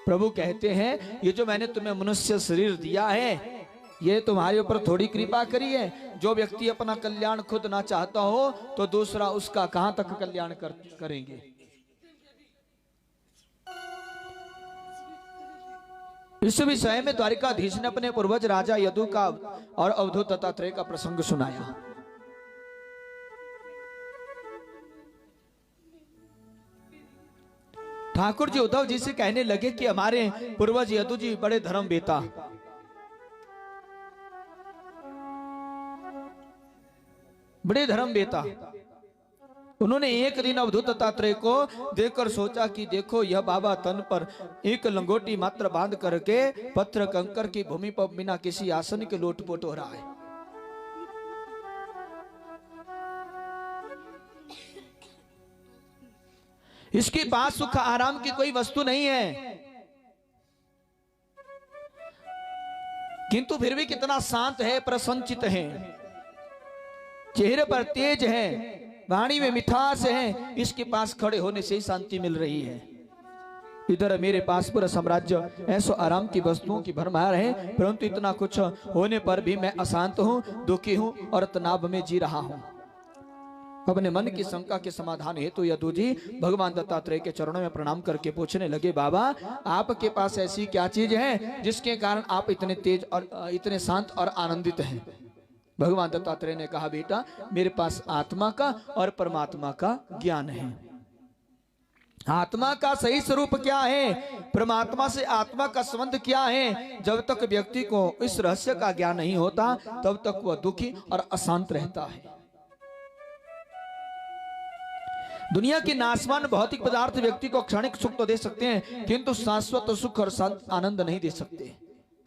प्रभु कहते हैं, ये जो मैंने तुम्हें मनुष्य शरीर दिया है ये तुम्हारे ऊपर थोड़ी कृपा करी है। जो व्यक्ति अपना कल्याण खुद ना चाहता हो तो दूसरा उसका कहां तक कल्याण करेंगे। इस विषय में द्वारिकाधीश ने अपने पूर्वज राजा यदु का और अवधूत दत्तात्रेय का प्रसंग सुनाया। ठाकुर जी उद्धव जी से कहने लगे कि हमारे पूर्वज यदु जी बड़े धर्म बेता, बड़े धर्म बेता। उन्होंने एक दिन अवधूत दत्तात्रेय को देखकर सोचा कि देखो यह बाबा तन पर एक लंगोटी मात्र बांध करके पत्थर कंकर की भूमि पर बिना किसी आसन के लोटपोट हो रहा है। इसके पास सुख आराम की कोई वस्तु नहीं है, किंतु फिर भी कितना शांत है, प्रसन्नचित है, चेहरे पर तेज है, वाणी में मिठास है। इसके पास खड़े होने से ही शांति मिल रही है। इधर मेरे पास पूरा साम्राज्य ऐसो आराम की वस्तुओं की भरमार है, परंतु इतना कुछ होने पर भी मैं अशांत हूं, दुखी हूं और तनाव में जी रहा हूं। अपने मन की शंका के समाधान हेतु यदु जी भगवान दत्तात्रेय के चरणों में प्रणाम करके पूछने लगे, बाबा आपके पास ऐसी क्या चीज है जिसके कारण आप इतने तेज और इतने शांत और आनंदित हैं। भगवान दत्तात्रेय ने कहा, बेटा मेरे पास आत्मा का और परमात्मा का ज्ञान है। आत्मा का सही स्वरूप क्या है, परमात्मा से आत्मा का संबंध क्या है, जब तक व्यक्ति को इस रहस्य का ज्ञान नहीं होता तब तक वह दुखी और अशांत रहता है। दुनिया के नाशवान भौतिक पदार्थ व्यक्ति को क्षणिक सुख तो दे सकते हैं, किंतु शाश्वत सुख और आनंद नहीं दे सकते।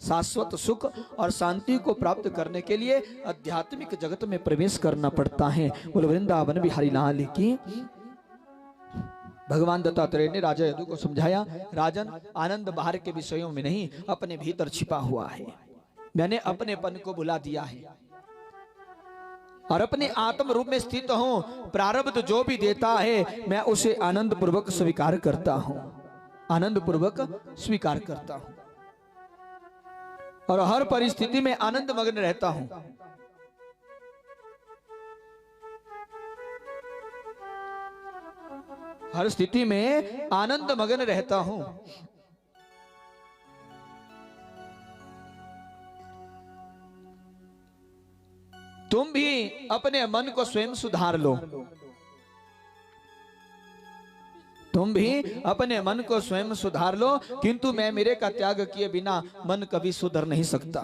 शाश्वत सुख और शांति को प्राप्त करने के लिए आध्यात्मिक जगत में प्रवेश करना पड़ता है। बोलो वृंदावन बिहारी लाल की। भगवान दत्तात्रेय ने राजा यदु को समझाया, राजन आनंद बाहर के विषयों में नहीं, अपने भीतर छिपा हुआ है। मैंने अपनेपन को भुला दिया है और अपने आत्म रूप में स्थित हूं। प्रारब्ध जो भी देता है मैं उसे आनंद पूर्वक स्वीकार करता हूं, आनंद पूर्वक स्वीकार करता हूं और हर परिस्थिति में आनंद मग्न रहता हूं। हर स्थिति में आनंद मग्न रहता हूं। तुम भी अपने मन को स्वयं सुधार लो, तुम भी अपने मन को स्वयं सुधार लो, किंतु मैं मेरे का त्याग किए बिना मन कभी सुधर नहीं सकता,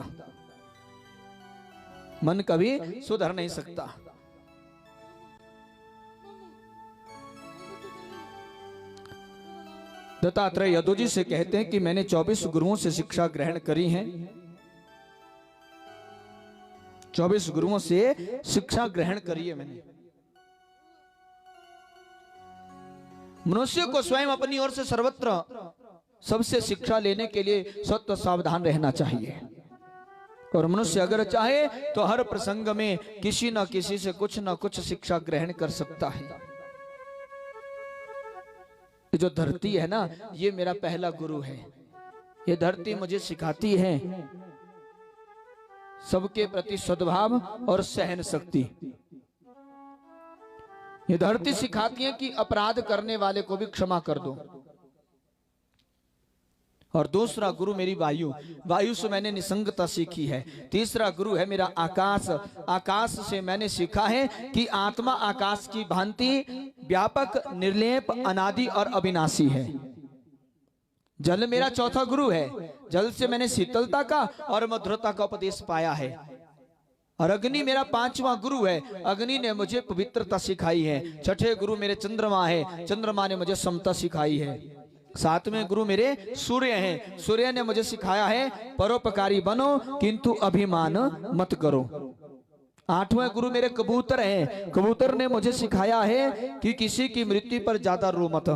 मन कभी सुधर नहीं सकता। दत्तात्रेय यदु जी से कहते हैं कि मैंने 24 गुरुओं से शिक्षा ग्रहण करी है, 24 गुरुओं से शिक्षा ग्रहण करी है मैंने। मनुष्य को स्वयं अपनी ओर से सर्वत्र सबसे शिक्षा लेने के लिए सतत सावधान रहना चाहिए और मनुष्य अगर चाहे तो हर प्रसंग में किसी न किसी से कुछ न कुछ शिक्षा ग्रहण कर सकता है। ये जो धरती है ना, ये मेरा पहला गुरु है। ये धरती मुझे सिखाती है सबके प्रति सद्भाव और सहन शक्ति। ये धरती सिखाती है कि अपराध करने वाले को भी क्षमा कर दो। और दूसरा गुरु मेरी वायु, वायु से मैंने निसंगता सीखी है। तीसरा गुरु है मेरा आकाश, आकाश से मैंने सीखा है कि आत्मा आकाश की भांति व्यापक, निर्लेप, अनादि और अविनाशी है। जल मेरा चौथा गुरु है, जल से मैंने शीतलता का और मधुरता का उपदेश पाया है। और अग्नि मेरा पांचवा गुरु है, अग्नि ने मुझे पवित्रता सिखाई है। छठे गुरु मेरे चंद्रमा है, चंद्रमा ने मुझे समता सिखाई है। सातवें गुरु मेरे सूर्य हैं, सूर्य ने मुझे सिखाया है परोपकारी बनो किंतु अभिमान मत करो। आठवें गुरु मेरे कबूतर हैं, कबूतर ने मुझे सिखाया है कि किसी की मृत्यु पर ज्यादा रो मत,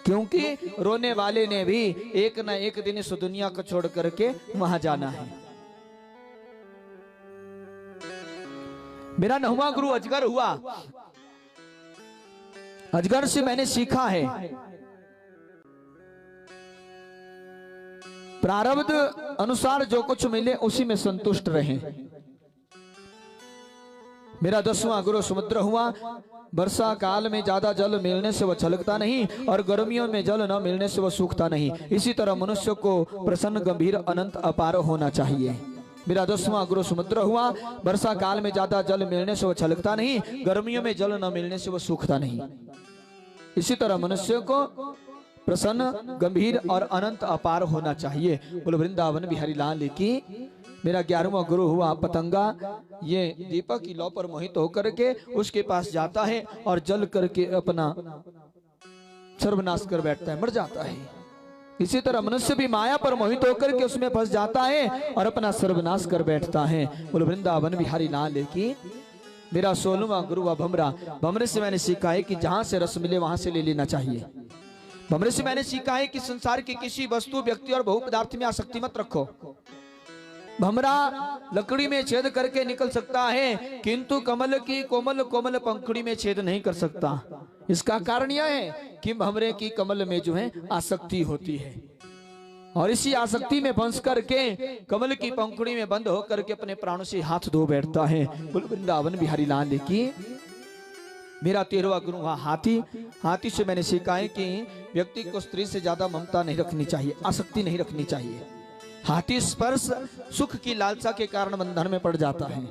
क्योंकि रोने वाले ने भी एक न एक दिन इस दुनिया को छोड़ करके वहां जाना है। मेरा 9वां गुरु अजगर हुआ, अजगर से मैंने सीखा है प्रारब्ध अनुसार जो कुछ मिले उसी में संतुष्ट रहें। मेरा 10वां गुरु समुद्र हुआ, वर्षा काल में ज्यादा जल मिलने से वह छलकता नहीं और गर्मियों में जल न मिलने से वह सूखता नहीं। इसी तरह मनुष्य को प्रसन्न, गंभीर, अनंत, अपार होना चाहिए। मेरा 10वां गुरु समुद्र हुआ, वर्षा काल में ज्यादा जल मिलने से वह छलकता नहीं, गर्मियों में जल न मिलने से वह सूखता नहीं। इसी तरह मनुष्य को प्रसन्न, गंभीर और अनंत, अपार होना चाहिए। बोलो वृंदावन बिहारी लाल की। मेरा 11वां गुरु हुआ पतंगा, ये दीपक की लौ पर मोहित होकर के उसके पास जाता है और जल करके अपना सर्वनाश कर बैठता है, मर जाता है। इसी तरह मनुष्य भी माया पर मोहित होकर के उसमें फंस जाता है और अपना सर्वनाश कर बैठता है। बोलो वृंदावन बिहारी लाल की। मेरा 16वां गुरु हुआ भमरा, भमरे से मैंने सीखा है कि जहां से रस मिले वहां से ले लेना चाहिए। भमरे से मैंने सीखा है कि संसार की किसी वस्तु, व्यक्ति और बहु पदार्थ में आसक्ति मत रखो। भमरा लकड़ी में छेद करके निकल सकता है, किंतु कमल की कोमल कोमल पंखुड़ी में छेद नहीं कर सकता। इसका कारण यह है कि भमरे की कमल में जो है आसक्ति होती है और इसी आसक्ति में फंस करके कमल की पंखुड़ी में बंद होकर के अपने प्राणों से हाथ धो बैठता है। वृंदावन बिहारी लाल की। मेरा 13वां गुरु हुआ हाथी, हाथी से मैंने सीखा है कि व्यक्ति को स्त्री से ज्यादा ममता नहीं रखनी चाहिए, आसक्ति नहीं रखनी चाहिए। हाथी स्पर्श सुख की लालसा के कारण बंधन में पड़ जाता है।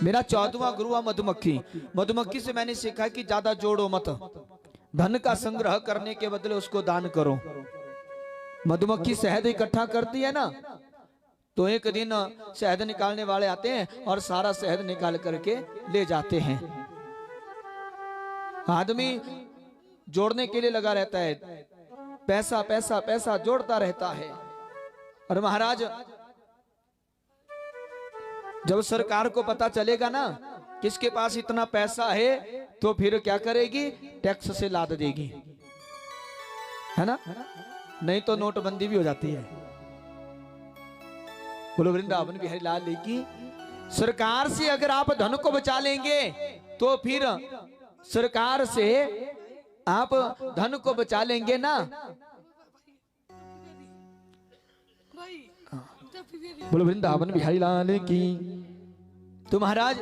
मेरा 14वां गुरु हुआ मधुमक्खी, मधुमक्खी से मैंने सीखा कि ज्यादा जोड़ो मत, धन का संग्रह करने के बदले उसको दान करो। मधुमक्खी शहद इकट्ठा करती है ना, तो एक दिन शहद निकालने वाले आते हैं और सारा शहद निकाल करके ले जाते हैं। आदमी जोड़ने के लिए लगा रहता है, पैसा पैसा पैसा जोड़ता रहता है। और महाराज जब सरकार को पता चलेगा ना किसके पास इतना पैसा है, तो फिर क्या करेगी, टैक्स से लाद देगी, है ना। नहीं तो नोटबंदी भी हो जाती है। बोलो वृंदावन बिहारी लाल की। सरकार से अगर आप धन को बचा लेंगे तो फिर सरकार से आप धन को बचा लेंगे ना। बोलो वृंदावन बिहारी लाल की। तो महाराज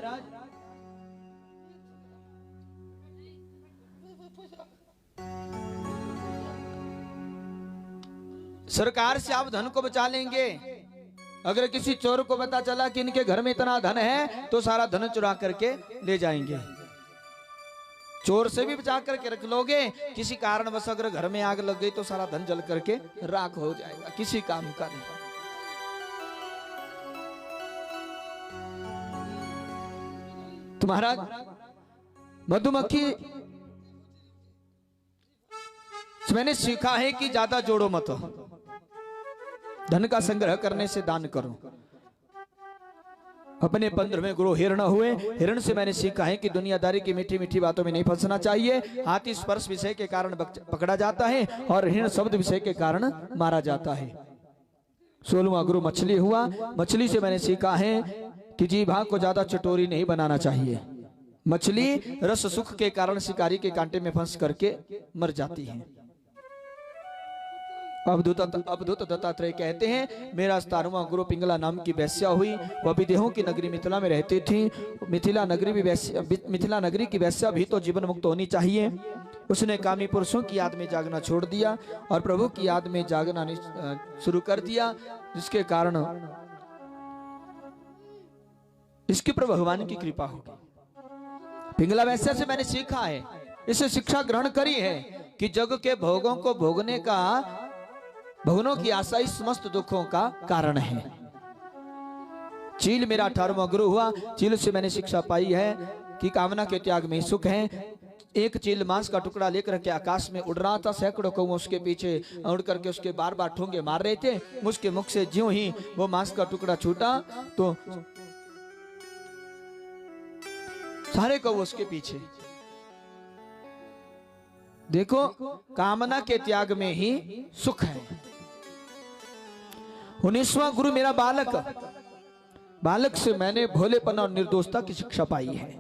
सरकार से आप धन को बचा लेंगे। अगर किसी चोर को पता चला कि इनके घर में इतना धन है तो सारा धन चुरा करके ले जाएंगे। चोर से भी बचा करके रख लोगे, किसी कारणवश अगर घर में आग लग गई तो सारा धन जल करके राख हो जाएगा, किसी काम का नहीं। तो महाराज मधुमक्खी मैंने सीखा है कि ज्यादा जोड़ो मत, धन का संग्रह करने से दान करो। अपने 15वें गुरु हिरण हुए, हिरण से मैंने सीखा है कि दुनियादारी की मीठी मीठी बातों में नहीं फंसना चाहिए। हाथी स्पर्श विषय के कारण पकड़ा जाता है और हिरण शब्द विषय के कारण मारा जाता है। 16वां गुरु मछली हुआ, मछली से मैंने सीखा है कि जीभा को ज्यादा चटोरी नहीं बनाना चाहिए। मछली रस सुख के कारण शिकारी के कांटे में फंस करके मर जाती है। अवधूत दत्तात्रेय कहते हैं, मेरा 17वां गुरु पिंगला नाम की वैश्या हुई। वह विदेहों की नगरी मिथिला में रहती थी। मिथिला नगरी की वैश्या भी तो जीवन मुक्त होनी चाहिए। उसने कामी पुरुषों की याद में जागना छोड़ दिया और प्रभु की याद में जागना शुरू कर दिया, जिसके कारण इसके पर भगवान की कृपा होगी। पिंगला वैश्या से मैंने सीखा है, इसे शिक्षा ग्रहण करी है कि जग के भोगों को भोगनों की आशा ही समस्त दुखों का कारण है। चील मेरा 18वां गुरु हुआ। चील से मैंने शिक्षा पाई है कि कामना के त्याग में सुख है। एक चील मांस का टुकड़ा लेकर के आकाश में उड़ रहा था। सैकड़ों कौवे उसके पीछे उड़ करके उसके बार बार ठोंगे मार रहे थे। उसके मुख से ज्यों ही वो मांस का टुकड़ा छूटा तो सारे कौवे उसके पीछे। देखो, कामना के त्याग में ही सुख है। 19वां गुरु मेरा बालक से मैंने भोलेपन और निर्दोषता की शिक्षा पाई है।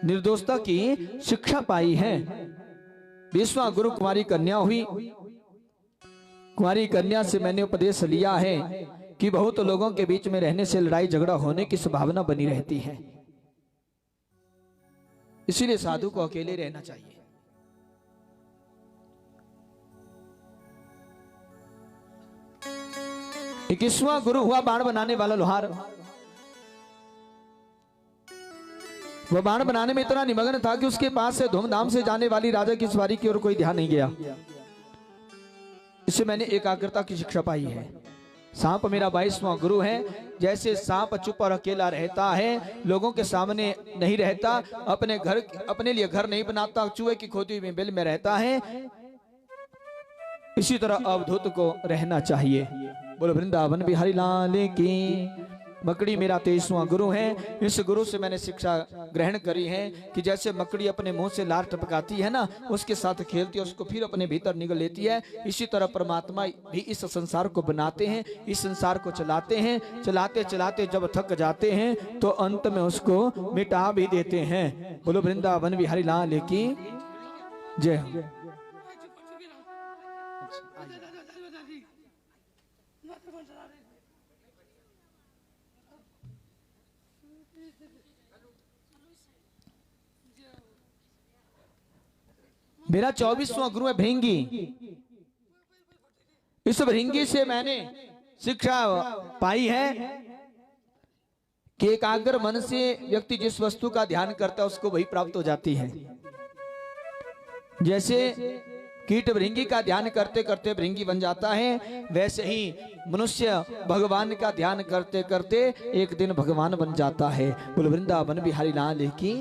निर्दोषता की शिक्षा पाई है। 20वां गुरु कुमारी कन्या हुई। कुमारी कन्या से मैंने उपदेश लिया है कि बहुत लोगों के बीच में रहने से लड़ाई झगड़ा होने की संभावना बनी रहती है, इसीलिए साधु को अकेले रहना चाहिए। 21वां गुरु हुआ बाण बनाने वाला लोहार। वह बाण बनाने में इतना निमग्न था कि उसके पास से धूमधाम से जाने वाली राजा की सवारी की ओर कोई ध्यान नहीं गया। इससे मैंने एकाग्रता की शिक्षा पाई है। सांप मेरा 22वां गुरु है। जैसे सांप चुप और अकेला रहता है, लोगों के सामने नहीं रहता, अपने लिए घर नहीं बनाता, चूहे की खोदी हुई बिल में रहता है, इसी तरह अवधूत को रहना चाहिए। बोलो वृंदावन बिहारी लाल की। मकड़ी मेरा 23वां गुरु है। इस गुरु से मैंने शिक्षा ग्रहण करी है कि जैसे मकड़ी अपने मुंह से लार टपकाती है ना, उसके साथ खेलती है, उसको फिर अपने भीतर निगल लेती है, इसी तरह परमात्मा भी इस संसार को बनाते हैं, इस संसार को चलाते हैं। चलाते चलाते जब थक जाते हैं तो अंत में उसको मिटा भी देते हैं। बोलो वृंदावन बिहारी लाल की जय। मेरा 24वां गुरु है भृंगी। इस भृंगी से मैंने शिक्षा पाई है कि एकाग्र मन से व्यक्ति जिस वस्तु का ध्यान करता है उसको वही प्राप्त हो जाती है। जैसे कीट भृंगी का ध्यान करते करते भृंगी बन जाता है, वैसे ही मनुष्य भगवान का ध्यान करते करते एक दिन भगवान बन जाता है। बोलो वृंदावन बिहारी लाल की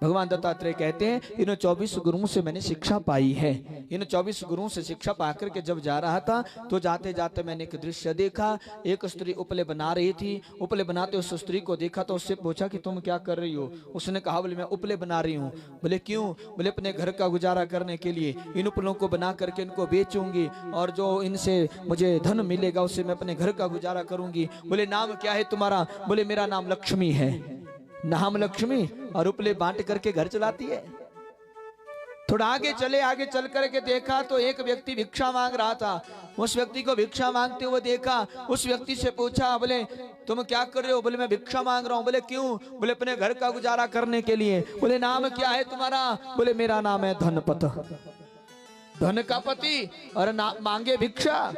भगवान दत्तात्रेय कहते हैं इन 24 गुरुओं से मैंने शिक्षा पाई है। इन 24 गुरुओं से शिक्षा पाकर के जब जा रहा था तो जाते जाते मैंने एक दृश्य देखा। एक स्त्री उपले बना रही थी। उपले बनाते उस स्त्री को देखा तो उससे पूछा कि तुम क्या कर रही हो। उसने कहा बोले मैं उपले बना रही हूँ। बोले क्यों? बोले अपने घर का गुजारा करने के लिए। इन उपलों को बना करके इनको बेचूंगी और जो इनसे मुझे धन मिलेगा उससे मैं अपने घर का गुजारा करूंगी। बोले नाम क्या है तुम्हारा? बोले मेरा नाम लक्ष्मी है। नाम लक्ष्मी और उपले बांट करके घर चलाती है। थोड़ा आगे चले, आगे चल करके देखा तो एक व्यक्ति भिक्षा मांग रहा था। उस व्यक्ति को भिक्षा मांगते हुए देखा। उस व्यक्ति से पूछा बोले तुम क्या कर रहे हो? बोले मैं भिक्षा मांग रहा हूँ। बोले क्यों? बोले अपने घर का गुजारा करने के लिए। बोले नाम क्या है तुम्हारा? बोले मेरा नाम है धनपत, धन का पति, और मांगे भिक्षा।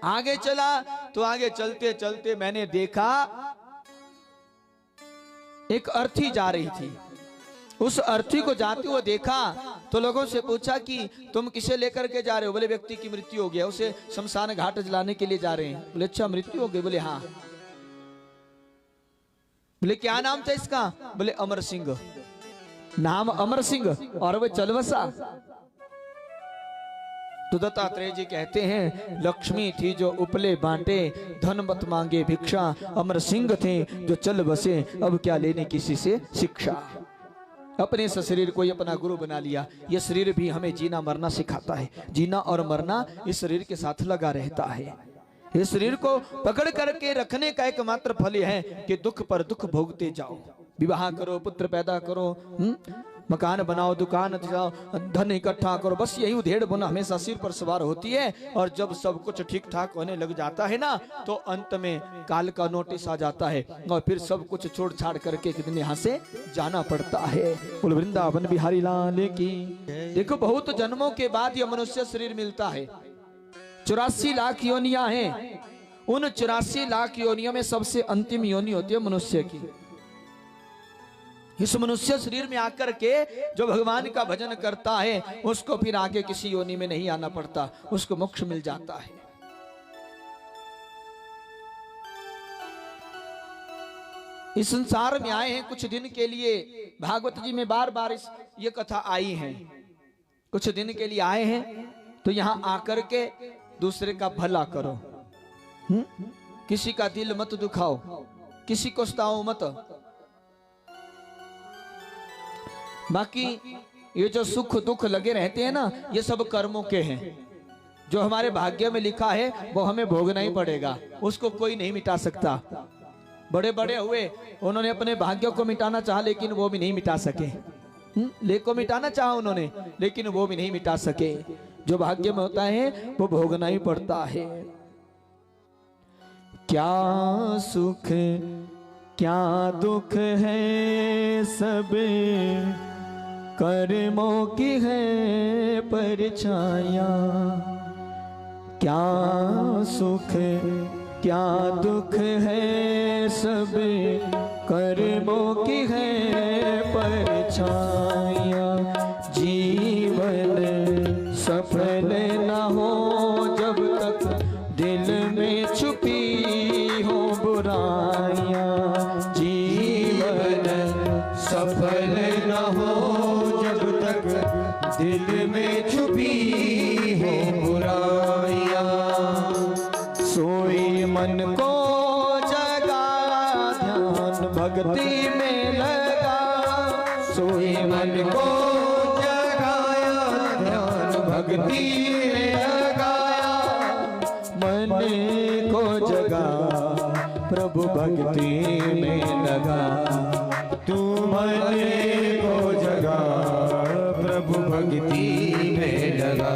आगे चला तो आगे चलते चलते मैंने देखा एक अर्थी जा रही थी। उस अर्थी को जाते हुए देखा तो लोगों से पूछा कि तुम किसे लेकर के जा रहे हो? बोले व्यक्ति की मृत्यु हो गया, उसे शमशान घाट जलाने के लिए जा रहे हैं। बोले अच्छा मृत्यु हो गई? बोले हाँ। बोले क्या नाम था इसका? बोले अमर सिंह। नाम अमर सिंह और वह चलवसा। तो दत्तात्रेय जी कहते हैं लक्ष्मी थी जो उपले बांटे, धन मत मांगे भिक्षा। अमर सिंह थे जो चल बसे, अब क्या लेने किसी से शिक्षा। अपने इस शरीर को ही अपना गुरु बना लिया। यह शरीर भी हमें जीना मरना सिखाता है। जीना और मरना इस शरीर के साथ लगा रहता है। इस शरीर को पकड़ करके रखने का एकमात्र फल यह है कि दुख पर दुख भोगते जाओ। विवाह करो, पुत्र पैदा करो, मकान बनाओ, दुकान जाओ, धन इकट्ठा करो, बस यही उधेड़ बुना हमेशा सिर पर सवार होती है। और जब सब कुछ ठीक ठाक होने लग जाता है ना तो अंत में काल का नोटिस आ जाता है और फिर सब कुछ छोड़ छाड़ करके कितने यहाँ से जाना पड़ता है। बोल वृंदावन बिहारी लाल की। देखो बहुत जन्मों के बाद यह मनुष्य शरीर मिलता है। 84 लाख योनियां हैं। उन 84 लाख योनियों में सबसे अंतिम योनि होती है मनुष्य की। इस मनुष्य शरीर में आकर के जो भगवान का भजन करता है उसको फिर आगे किसी योनि में नहीं आना पड़ता, उसको मोक्ष मिल जाता है। इस संसार में आए हैं कुछ दिन के लिए। भागवत जी में बार बार ये कथा आई है। कुछ दिन के लिए आए हैं तो यहां आकर के दूसरे का भला करो। किसी का दिल मत दुखाओ, किसी को सताओ मत। बाकी ये जो सुख दुख लगे रहते हैं ना, ये सब कर्मों के हैं। जो हमारे भाग्य में लिखा है वो हमें भोगना ही पड़ेगा, उसको कोई नहीं मिटा सकता। बड़े बड़े हुए, उन्होंने अपने भाग्य को मिटाना चाहा लेकिन वो भी नहीं मिटा सके। लेख को मिटाना चाहा उन्होंने लेकिन वो भी नहीं मिटा सके। जो भाग्य में होता है वो भोगना ही पड़ता है। क्या सुख क्या दुख है सब कर्मों की है परछाया। क्या सुख क्या दुख है सब कर्मों की है परछाया। जीवन सफल न हो जब तक दिल में छुपी हो बुराइयां। जीवन सफल न हो दिल में छुपी हो बुराइयां। सोई मन को जगा ध्यान भक्ति में लगा। सोई मन को जगाया ध्यान भक्ति में लगाया। मन को जगा प्रभु भक्ति में लगा। तू मन को जगा प्रभु भक्ति में लगा।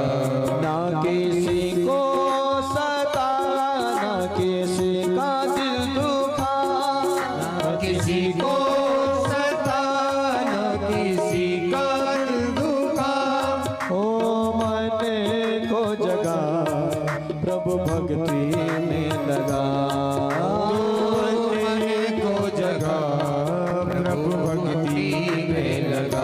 ना किसी को सता ना किसी का दिल दुखा। ना किसी को सता ना किसी का दिल दुखा। ओ मन को जगा प्रभु भक्ति में लगा। मन को जगा प्रभु भक्ति में लगा।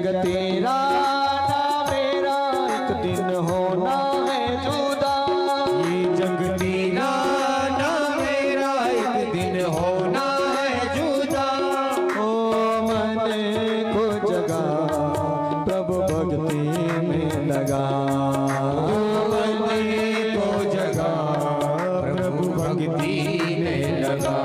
जग तेरा ना मेरा एक दिन होना है जुदा। ये जग तेरा ना मेरा एक दिन होना है जुदा। ओ मन को जगा प्रभु भक्ति में लगा। मन को जगा प्रभु भक्ति में लगा।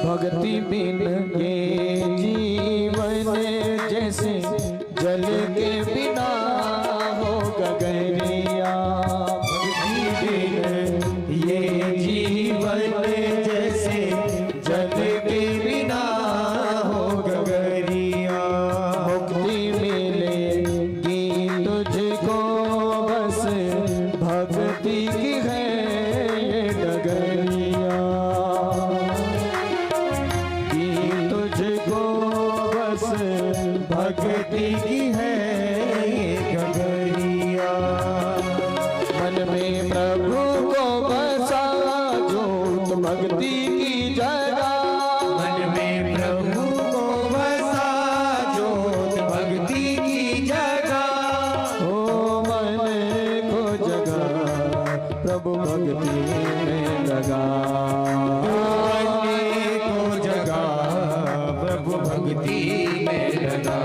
भक्ति बिन ये जीवन जैसे जल के बिना हो गगरिया। भक्ति बिन ये जीवन जैसे जल के बिना हो गगरिया। मुक्ति मिलेगी तुझको बस भक्ति की है ये डगरिया। कि तुझको बस भक्ति की है ये गगरिया। मन में प्रभु को बसा जो भक्ति की जगह। मन में प्रभु को बसा जोत भक्ति की जगह। ओ मन को जगा प्रभु भक्ति में लगा। मन को जगा प्रभु भक्ति में लगा।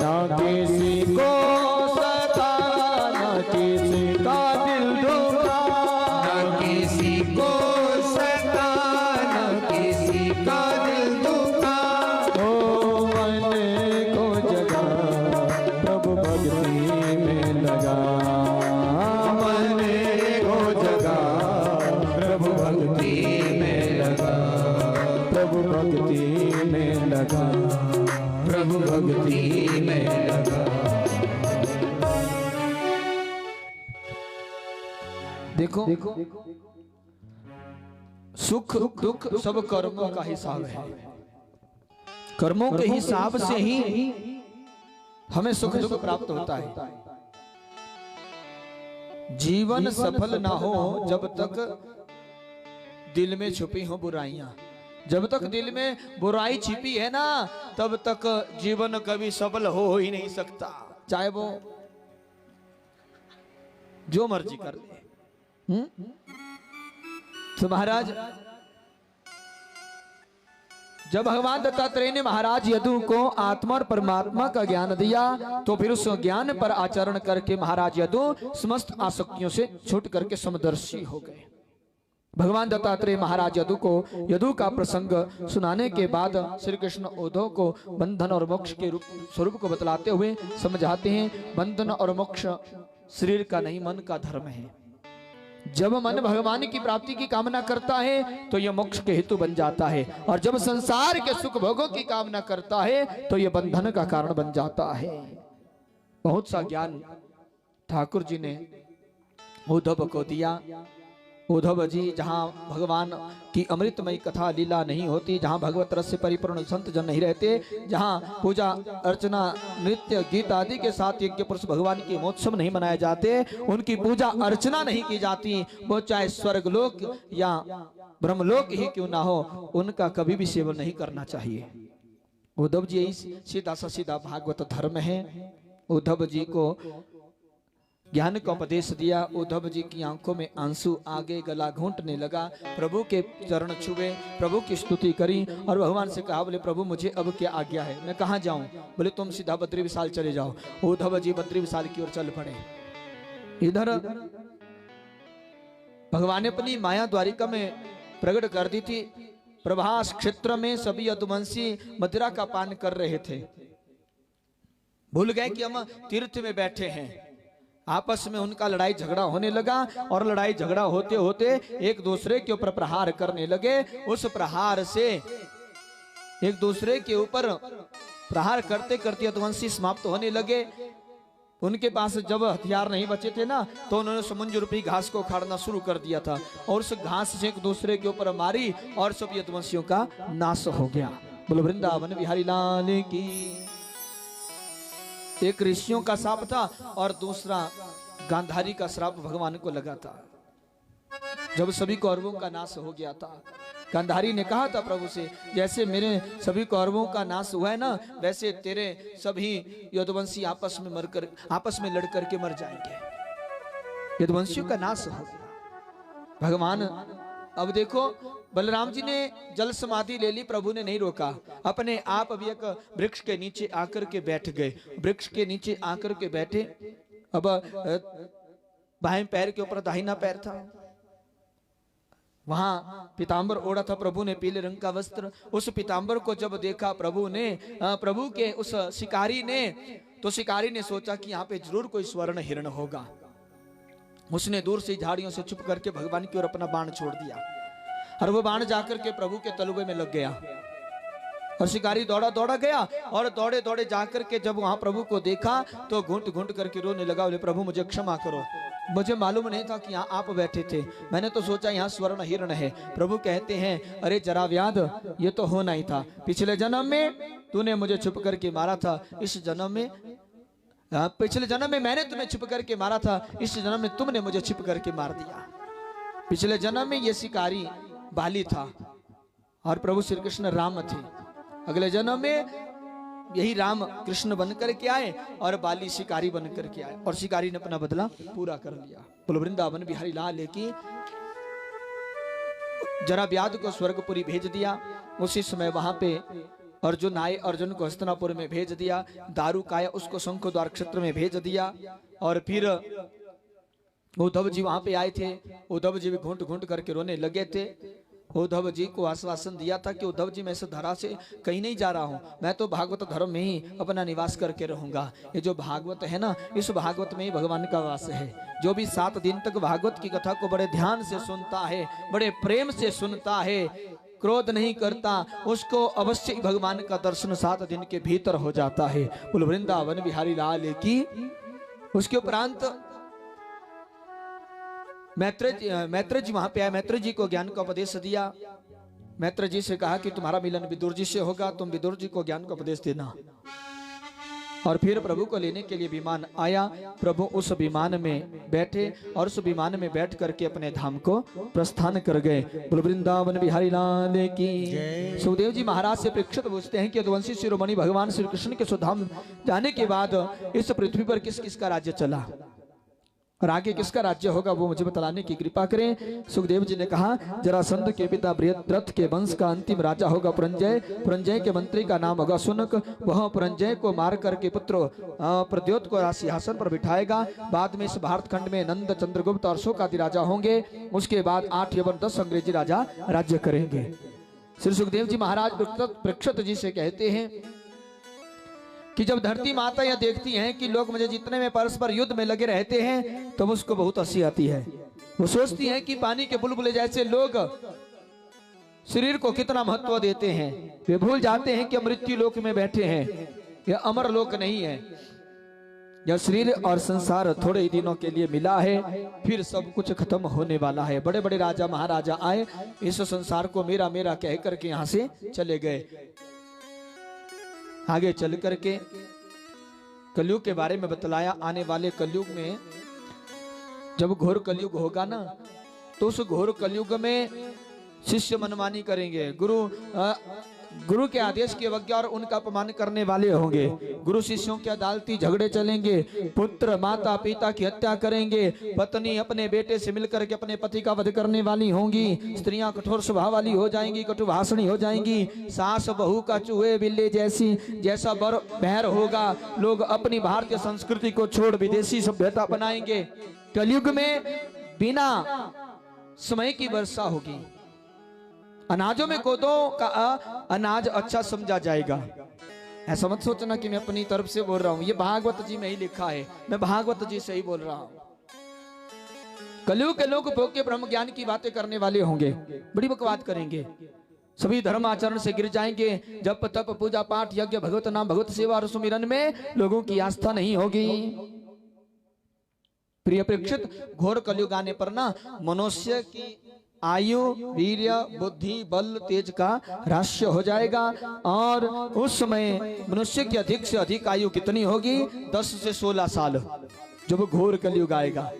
ना किसी को सता ना किसी का दिल दुखा। ना किसी को सता ना किसी का दिल दुखा। ओ मन को जगा प्रभु भक्ति में लगा। मन को जगा प्रभु भक्ति में लगा। प्रभु भक्ति में लगा। प्रभु भक्ति में लगा। देखो सुख दुख सब कर्मों का हिसाब है। कर्मों के हिसाब से ही हमें सुख दुख प्राप्त होता है। जीवन सफल ना हो जब तक दिल में छुपी हो बुराइयां। जब तक दिल में बुराई छिपी है ना तब तक जीवन कभी सफल हो ही नहीं सकता। चाहे वो जो मर्जी कर ले। तो महाराज जब भगवान दत्तात्रेय ने महाराज यदु को आत्मा और परमात्मा का ज्ञान दिया तो फिर उस ज्ञान पर आचरण करके महाराज यदु समस्त आसक्तियों से छूट करके समदर्शी हो गए। भगवान दत्तात्रेय महाराज यदु को यदु का प्रसंग सुनाने के बाद श्री कृष्ण उद्धव को बंधन और मोक्ष के रूप स्वरूप को बतलाते हुए समझाते हैं बंधन और मोक्ष शरीर का नहीं मन का धर्म है। जब मन भगवान की प्राप्ति की कामना करता है तो यह मोक्ष के हेतु बन जाता है और जब संसार के सुख भोगों की कामना करता है तो यह बंधन का कारण बन जाता है। बहुत सा ज्ञान ठाकुर जी ने उद्धव को दिया। उद्धव जी जहाँ भगवान की अमृतमयी कथा लीला नहीं होती, जहाँ भगवत रस से परिपूर्ण संत जन नहीं रहते, जहाँ पूजा अर्चना नृत्य गीत आदि के साथ यज्ञ पुरुष भगवान के महोत्सव नहीं मनाए जाते, उनकी पूजा अर्चना नहीं की जाती, वो चाहे स्वर्गलोक या ब्रह्मलोक ही क्यों ना हो, उनका कभी भी सेवन नहीं करना चाहिए। उद्धव जी यही सीधा सा सीधा भागवत धर्म है। उद्धव जी को ज्ञान का उपदेश दिया। उद्धव जी की आंखों में आंसू आगे, गला घोंटने लगा, प्रभु के चरण छुए, प्रभु की स्तुति करी और भगवान से कहा, बोले प्रभु मुझे अब क्या आज्ञा है, मैं कहाँ जाऊं? बोले तुम सीधा बद्री विशाल चले जाओ। उद्धव जी बद्री विशाल की ओर चल पड़े। इधर भगवान ने अपनी माया द्वारिका में प्रकट कर दी थी। प्रभास क्षेत्र में सभी यदुवंशी मदिरा का पान कर रहे थे। भूल गए कि हम तीर्थ में बैठे हैं। आपस में उनका लड़ाई झगड़ा होने लगा और लड़ाई झगड़ा होते होते एक दूसरे के ऊपर प्रहार करने लगे। उस प्रहार से एक दूसरे के ऊपर प्रहार करते करते यदुवंशी समाप्त होने लगे। उनके पास जब हथियार नहीं बचे थे ना, तो उन्होंने समुद्र रूपी घास को उखाड़ना शुरू कर दिया था और उस घास से एक दूसरे के ऊपर मारी और सब यदुवंशियों का नाश हो गया। बोलो वृंदावन बिहारी लाल की। एक ऋषियों का श्राप था और दूसरा गांधारी का श्राप भगवान को लगा था। जब सभी कौरवों का नाश हो गया था, गांधारी ने कहा था प्रभु से, जैसे मेरे सभी कौरवों का नाश हुआ है ना, वैसे तेरे सभी यदुवंशी आपस में लड़ करके मर जाएंगे। यदुवंशियों का नाश हो गया। भगवान अब देखो, बलराम जी ने जल समाधि ले ली, प्रभु ने नहीं रोका। अपने आप अभी एक वृक्ष के नीचे आकर के बैठ गए। वृक्ष के नीचे आकर के बैठे। अब बाएं पैर के ऊपर दाहिना पैर था। वहां पीतांबर ओढ़ा था प्रभु ने, पीले रंग का वस्त्र। उस पीतांबर को जब देखा प्रभु ने, प्रभु के उस शिकारी ने, तो शिकारी ने सोचा कि यहाँ पे जरूर कोई स्वर्ण हिरण होगा। उसने दूर से झाड़ियों से छुप करके भगवान की ओर अपना बाण छोड़ दिया और वो बाण जाकर के प्रभु के तलवे में लग गया। और शिकारी दौड़ा दौड़ा गया और दौड़े दौड़े जाकर के जब वहां प्रभु को देखा तो घुंट घुंट करके रोने लगा। बोले प्रभु मुझे क्षमा करो, मुझे मालूम नहीं था कि यहाँ आप बैठे थे, मैंने तो सोचा यहाँ स्वर्ण हिरण है। प्रभु कहते हैं, अरे जरा व्याध, ये तो होना ही था। पिछले जन्म में तूने मुझे छुप करके मारा था, इस जन्म में पिछले जन्म में मैंने तुम्हें छुप करके मारा था, इस जन्म में तुमने मुझे छिप करके मार दिया। पिछले जन्म में ये शिकारी बाली था और प्रभु श्री कृष्ण राम थे। अगले जन्म में यही राम कृष्ण बन करके आए और बाली शिकारी बन करके आए और शिकारी ने अपना बदला पूरा कर लिया। बोलो वृंदावन बिहारी लाल की। जरा व्याध को स्वर्गपुरी भेज दिया। उसी समय वहां पे अर्जुन आए, अर्जुन को हस्तिनापुर में भेज दिया। दारू काया उसको शंखद्वार क्षेत्र में भेज दिया। और फिर उद्धव जी वहां पे आए थे। उद्धव जी भी घुंट घुंट करके रोने लगे थे। उद्धव जी को आश्वासन दिया था कि उद्धव जी मैं इस धरा से कहीं नहीं जा रहा हूं, मैं तो भागवत धर्म में ही अपना निवास करके रहूंगा। ये जो भागवत है ना, इस भागवत में ही भगवान का वास है। जो भी 7 दिन तक भागवत की कथा को बड़े ध्यान से सुनता है, बड़े प्रेम से सुनता है, क्रोध नहीं करता, उसको अवश्य भगवान का दर्शन 7 दिन के भीतर हो जाता है। बोलो वृंदावन बिहारी लाल की। उसके उपरांत मैत्र जी वहां पे आए। मैत्र जी को ज्ञान का उपदेश दिया। मैत्र जी से कहा कि तुम्हारा मिलन विदुर जी से होगा, तुम विदुर जी को ज्ञान का उपदेश देना। और फिर प्रभु को लेने के लिए विमान आया। प्रभु उस विमान में बैठे और उस विमान में बैठ करके अपने धाम को प्रस्थान कर गए। बोलो वृंदावन बिहारी लाल की। सुखदेव जी महाराज से परीक्षित पूछते हैं कि यदुवंशी शिरोमणि भगवान श्री कृष्ण के सुधाम जाने के बाद इस पृथ्वी पर किस किस का राज्य चला और आगे किसका राज्य होगा, वो मुझे बतलाने की कृपा करें। सुखदेव जी ने कहा, जरासंध के पिता बृहद्रथ के वंश का अंतिम राजा होगा पुरंजय। पुरंजय के मंत्री का नाम होगा शुनक। वह पुरंजय को मार करके पुत्र प्रद्योत को सिंहासन पर बिठाएगा। बाद में इस भारत खंड में नंद, चंद्रगुप्त और शोक आदि राजा होंगे। उसके बाद 8 एवं 10 अंग्रेजी राजा राज्य करेंगे। श्री सुखदेव जी महाराज परीक्षित जी से कहते हैं कि जब धरती माता यह देखती हैं कि लोग मुझे जितने में परस्पर युद्ध में लगे रहते हैं, तो उसको बहुत हंसी आती है। वो सोचती हैं कि पानी के बुलबुले जैसे लोग शरीर को कितना महत्व देते हैं। वे भूल जाते हैं कि मृत्यु लोक में बैठे हैं, यह अमर लोक नहीं है। यह शरीर और संसार थोड़े ही दिनों के लिए मिला है, फिर सब कुछ खत्म होने वाला है। बड़े बड़े राजा महाराजा आए, इस संसार को मेरा मेरा कह करके यहाँ से चले गए। आगे चल करके कलयुग के बारे में बतलाया। आने वाले कलयुग में जब घोर कलयुग होगा ना, तो उस घोर कलयुग में शिष्य मनमानी करेंगे। गुरु के आदेश की अवज्ञा और उनका अपमान करने वाले होंगे। गुरु शिष्यों के अदालती झगड़े चलेंगे। पुत्र माता पिता की हत्या करेंगे। पत्नी अपने बेटे से मिलकर के अपने पति का वध करने वाली होंगी। स्त्रियां कठोर स्वभाव वाली हो जाएंगी, कटुभाषणी हो जाएंगी। सास बहू का चूहे बिल्ली जैसा बैर होगा। लोग अपनी भारतीय संस्कृति को छोड़ विदेशी सभ्यता बनाएंगे। कलयुग में बिना समय की वर्षा होगी। अनाजों में कोदों का अनाज अच्छा समझा जाएगा। ऐसा मत सोचना कि मैं अपनी तरफ से बोल रहा हूं, ये भागवत जी में ही लिखा है, मैं भागवत जी से ही बोल रहा हूं। कलयुग के लोग भोग के ब्रह्म ज्ञान की बातें करने वाले होंगे, बड़ी बकवाद करेंगे। सभी धर्म आचरण से गिर जाएंगे। जप तप पूजा पाठ यज्ञ भगवत नाम भगवत सेवा और सुमिरन में लोगों की आस्था नहीं होगी। प्रिय परीक्षित, घोर कलयुग आने पर ना मनुष्य की आयु वीर्य बुद्धि बल तेज का ह्रास हो जाएगा और उस समय मनुष्य की अधिक से अधिक आयु कितनी होगी? 10 से 16 साल, जब घोर कलयुग आएगा।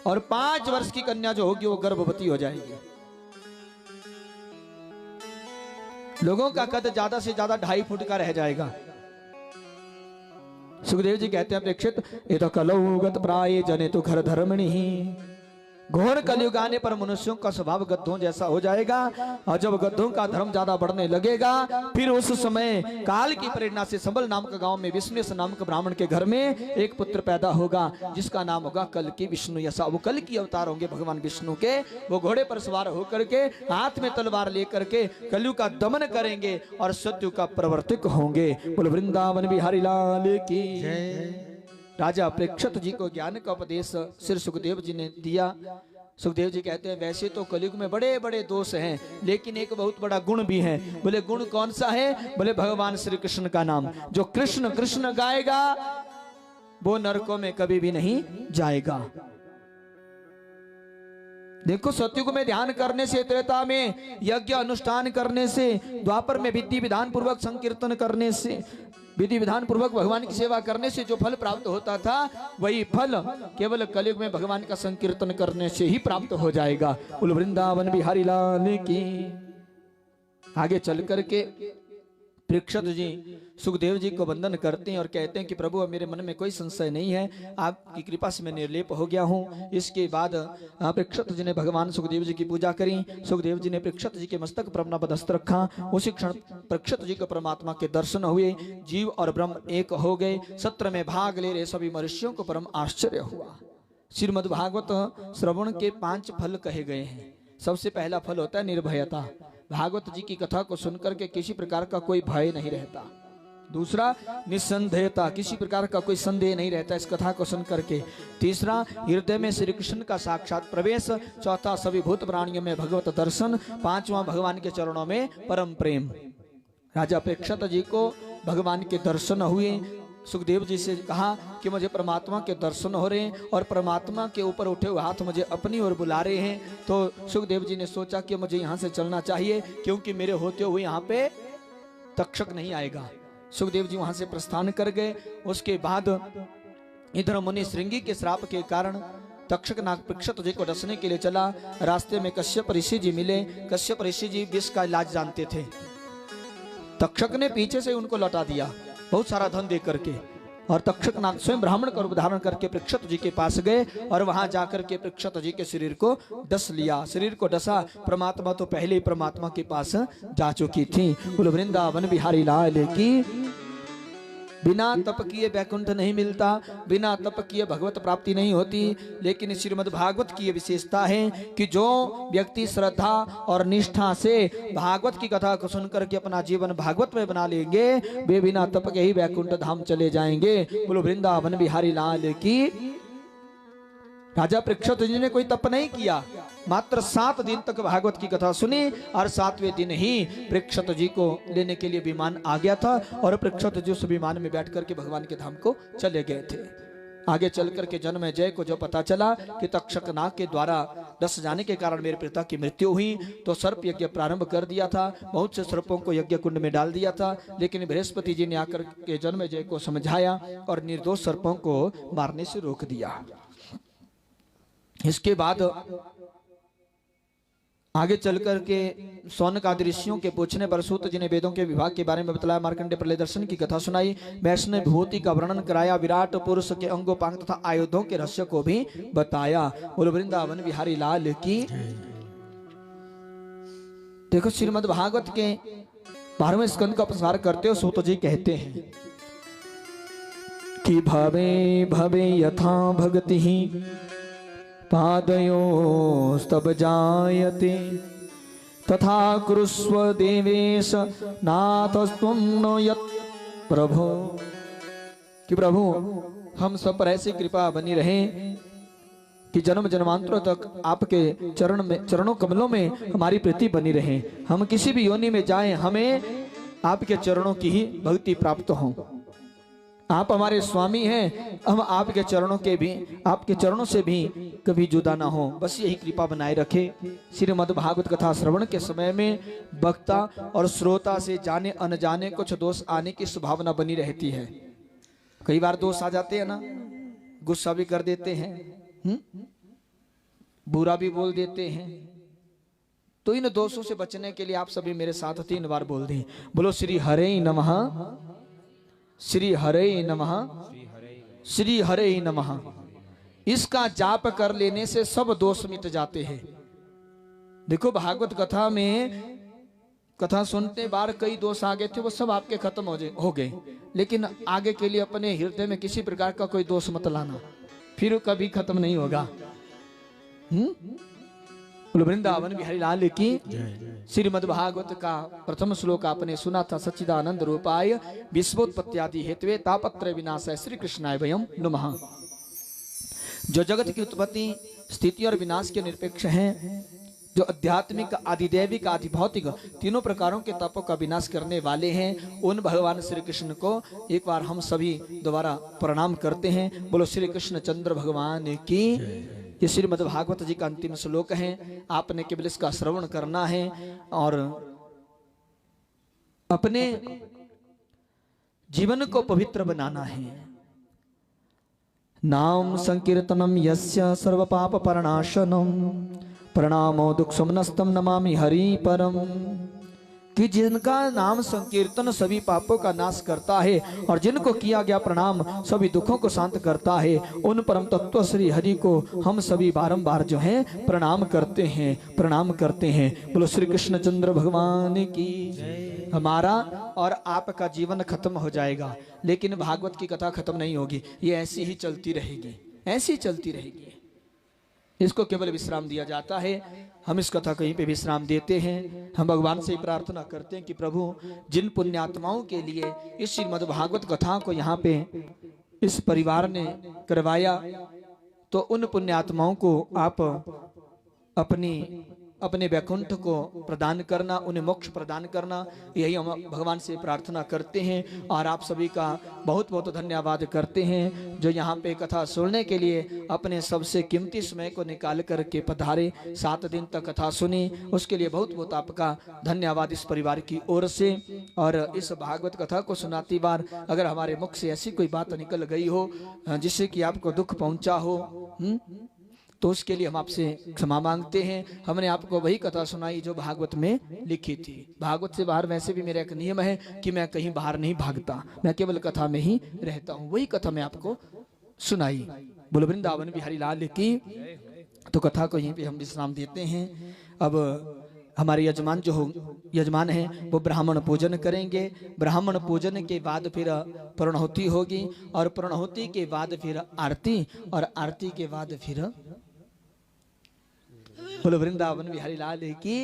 और 5 वर्ष की कन्या जो होगी वो गर्भवती हो जाएगी। लोगों का कद ज्यादा से ज्यादा 2.5 फुट का रह जाएगा। सुखदेव जी कहते हैं परीक्षित, ये तो कलौगत प्राय जने तो घर धर्मणि ही। घोर कलयुग आने पर मनुष्यों का स्वभाव गद्धों जैसा हो जाएगा और जब गद्धों का धर्म ज्यादा बढ़ने लगेगा फिर उस समय काल की प्रेरणा से संबल नाम के गांव में विष्णु नामक ब्राह्मण के घर में एक पुत्र पैदा होगा जिसका नाम होगा कल की विष्णु यसा। वो कल की अवतार होंगे भगवान विष्णु के। वो घोड़े पर सवार होकर के हाथ में तलवार लेकर के कलयुग का दमन करेंगे और सत्युग का प्रवर्तक होंगे। बोलो वृंदावन बिहारी लाल की जय। राजा परीक्षित जी को ज्ञान का उपदेश श्री सुखदेव जी ने दिया। सुखदेव जी कहते हैं वैसे तो कलयुग में बड़े बड़े दोष हैं लेकिन एक बहुत बड़ा गुण भी है। बोले गुण कौन सा है? बोले भगवान श्री कृष्ण का नाम। जो कृष्ण कृष्ण गाएगा वो नरकों में कभी भी नहीं जाएगा। देखो सतयुग में ध्यान करने से, त्रेता में यज्ञ अनुष्ठान करने से, द्वापर में विधि विधान पूर्वक संकीर्तन करने से, विधि विधान पूर्वक भगवान की सेवा करने से जो फल प्राप्त होता था वही फल केवल कलयुग में भगवान का संकीर्तन करने से ही प्राप्त हो जाएगा। बोलो वृंदावन बिहारी लाल की। आगे चल करके परीक्षित जी सुखदेव जी को वंदन करते हैं और कहते हैं कि प्रभु मेरे मन में कोई संशय नहीं है, आपकी कृपा से मैं निर्लेप हो गया हूँ। इसके बाद परीक्षित जी ने भगवान सुखदेव जी की पूजा करी। सुखदेव जी ने परीक्षित जी के मस्तक पर अपना पदस्थ रखा। उसी क्षण परीक्षित जी को परमात्मा के दर्शन हुए। जीव और ब्रह्म एक हो गए। सत्र में भाग ले रहे सभी मनुष्यों को परम आश्चर्य हुआ। श्रीमद् भागवत श्रवण के 5 फल कहे गए हैं। सबसे पहला फल होता है निर्भयता। भागवत जी की कथा को सुनकर के किसी प्रकार का कोई भय नहीं रहता। दूसरा निसंदेहता, किसी प्रकार का कोई संदेह नहीं रहता इस कथा को सुनकर के। तीसरा हृदय में श्री कृष्ण का साक्षात प्रवेश। चौथा सभी भूत प्राणियों में भगवत दर्शन। 5वां भगवान के चरणों में परम प्रेम। राजा परीक्षित जी को भगवान के दर्शन हुए। सुखदेव जी से कहा कि मुझे परमात्मा के दर्शन हो रहे हैं और परमात्मा के ऊपर उठे हुए हाथ मुझे अपनी ओर बुला रहे हैं। तो सुखदेव जी ने सोचा कि मुझे यहाँ से चलना चाहिए क्योंकि मेरे होते हुए यहाँ पे तक्षक नहीं आएगा। सुखदेव जी वहां से प्रस्थान कर गए। उसके बाद इधर मुनि श्रृंगी के श्राप के कारण तक्षक नाग परीक्षित जी को डसने के लिए चला। रास्ते में कश्यप ऋषि जी मिले। कश्यप ऋषि जी विष का इलाज जानते थे। तक्षक ने पीछे से उनको लौटा दिया बहुत सारा धन दे करके। और तक्षक नाग स्वयं ब्राह्मण का रूप धारण करके परीक्षित जी के पास गए और वहां जाकर के परीक्षित जी के शरीर को डस लिया। शरीर को डसा। परमात्मा तो पहले ही परमात्मा के पास जा चुकी थी। बोलो वृंदावन बिहारी लाल की। बिना तप किए वैकुंठ नहीं मिलता, बिना तप किए भगवत प्राप्ति नहीं होती। लेकिन श्रीमद् भागवत की यह विशेषता है कि जो व्यक्ति श्रद्धा और निष्ठा से भागवत की कथा को सुनकर के अपना जीवन भागवत में बना लेंगे वे बिना तप के ही वैकुंठ धाम चले जाएंगे। बोलो वृंदावन बिहारी लाल की। राजा परीक्षित जी ने कोई तप नहीं किया, मात्र 7 दिन तक भागवत की कथा सुनी और 7वें दिन ही परीक्षित जी को लेने के लिए विमान आ गया था और परीक्षित जी उस विमान में बैठ करके भगवान के धाम को चले गए थे। आगे चलकर के जन्म जय को जो पता चला कि तक्षक नाग के द्वारा डस जाने के कारण मेरे पिता की मृत्यु हुई तो सर्प यज्ञ प्रारंभ कर दिया था। बहुत से सर्पों को यज्ञ कुंड में डाल दिया था, लेकिन बृहस्पति जी ने आकर के जन्म जय को समझाया और निर्दोष सर्पों को मारने से रोक दिया। इसके बाद आगे चलकर के सौनक आदि ऋषियों के पूछने पर सूत जी ने वेदों के विभाग के बारे में बतलाया। मार्कंडेय प्रलय दर्शन की कथा सुनाई। वैष्णव विभूति का वर्णन कराया। विराट पुरुष के अंगोपांग तथा आयुधों के रहस्य को भी बताया। बोलो वृंदावन बिहारी लाल की। देखो श्रीमद् भागवत के 12वें स्कंद का प्रसार करते हो सूत जी कहते हैं कि भवे भवे यथा भगति पादयोस्तव जायते तथा कुरुष्व देवेश नाथस्त्वं न यत् प्रभो। कि प्रभु हम सब पर ऐसी कृपा बनी रहे कि जन्म जन्मांतरों तक आपके चरणों कमलों में हमारी प्रीति बनी रहे। हम किसी भी योनि में जाएं, हमें आपके चरणों की ही भक्ति प्राप्त हो। आप हमारे स्वामी हैं, हम आपके चरणों से भी कभी जुदा ना हो, बस यही कृपा बनाए रखे। श्रीमद् भागवत कथा श्रवण के समय में वक्ता और श्रोता से जाने अनजाने कुछ दोष आने की संभावना बनी रहती है। कई बार दोष आ जाते हैं ना, गुस्सा भी कर देते हैं, बुरा भी बोल देते हैं। तो इन दोषों से बचने के लिए आप सभी मेरे साथ 3 बार बोल दें, बोलो श्री हरे नमः, श्री हरे नमः, श्री हरे नमः। इसका जाप कर लेने से सब दोष मिट जाते हैं। देखो भागवत कथा में कथा सुनते बार कई दोष आ गए थे, वो सब आपके खत्म हो गए। लेकिन आगे के लिए अपने हृदय में किसी प्रकार का कोई दोष मत लाना, फिर कभी खत्म नहीं होगा। वृंदावन बिहारी लाल की श्रीमद् भागवत का प्रथम श्लोक आपने सुना था। सच्चिदानंद रूपाय विश्वोत्पत्त्यादि हेतवे तापत्रय विनाशाय श्री कृष्णाय वयम नमः। जो जगत की उत्पत्ति, स्थिति और विनाश के निरपेक्ष हैं, जो आध्यात्मिक, आधिदैविक, आदि भौतिक तीनों प्रकारों के तापों का विनाश करने वाले हैं, उन भगवान श्री कृष्ण को एक बार हम सभी दोबारा प्रणाम करते हैं। बोलो श्री कृष्ण चंद्र भगवान की। ये श्रीमद् भागवत जी का अंतिम श्लोक है। आपने केवल इसका श्रवण करना है और अपने जीवन को पवित्र बनाना है। नाम संकीर्तनम यस्य सर्व पाप परनाशनम प्रणामो दुख समनस्तम नमामि हरि परम। कि जिनका नाम संकीर्तन सभी पापों का नाश करता है और जिनको किया गया प्रणाम सभी दुखों को शांत करता है, उन परम तत्व श्री हरि को हम सभी बारंबार जो है प्रणाम करते हैं। बोलो श्री कृष्ण चंद्र भगवान की। हमारा और आपका जीवन खत्म हो जाएगा, लेकिन भागवत की कथा खत्म नहीं होगी। ये ऐसी ही चलती रहेगी, ऐसी चलती रहेगी। इसको केवल विश्राम दिया जाता है। हम इस कथा कहीं पे विश्राम देते हैं। हम भगवान से प्रार्थना करते हैं कि प्रभु जिन पुण्यात्माओं के लिए इस श्रीमद् भागवत कथा को यहाँ पे इस परिवार ने करवाया, तो उन पुण्यात्माओं को आप अपने वैकुंठ को प्रदान करना, उन्हें मोक्ष प्रदान करना, यही हम भगवान से प्रार्थना करते हैं। और आप सभी का बहुत बहुत धन्यवाद करते हैं जो यहाँ पे कथा सुनने के लिए अपने सबसे कीमती समय को निकाल करके पधारे, 7 दिन तक कथा सुनी, उसके लिए बहुत बहुत आपका धन्यवाद इस परिवार की ओर से। और इस भागवत कथा को सुनाती बार अगर हमारे मुख से ऐसी कोई बात निकल गई हो जिससे कि आपको दुख पहुंचा हो, तो उसके लिए हम आपसे क्षमा मांगते हैं। हमने आपको वही कथा सुनाई जो भागवत में लिखी थी। भागवत से बाहर वैसे भी मेरा एक नियम है कि मैं कहीं बाहर नहीं भागता, मैं केवल कथा में ही रहता हूँ। वही कथा मैं आपको सुनाई। बोलो वृंदावन बिहारी लाल की। तो कथा को यहीं पे हम विश्राम देते हैं। अब हमारे यजमान है वो ब्राह्मण पूजन करेंगे। ब्राह्मण पूजन के बाद फिर पूर्णाहुति होगी और पूर्णाहुति के बाद फिर आरती और आरती के बाद फिर बोलो वृंदावन बिहारी लाल की।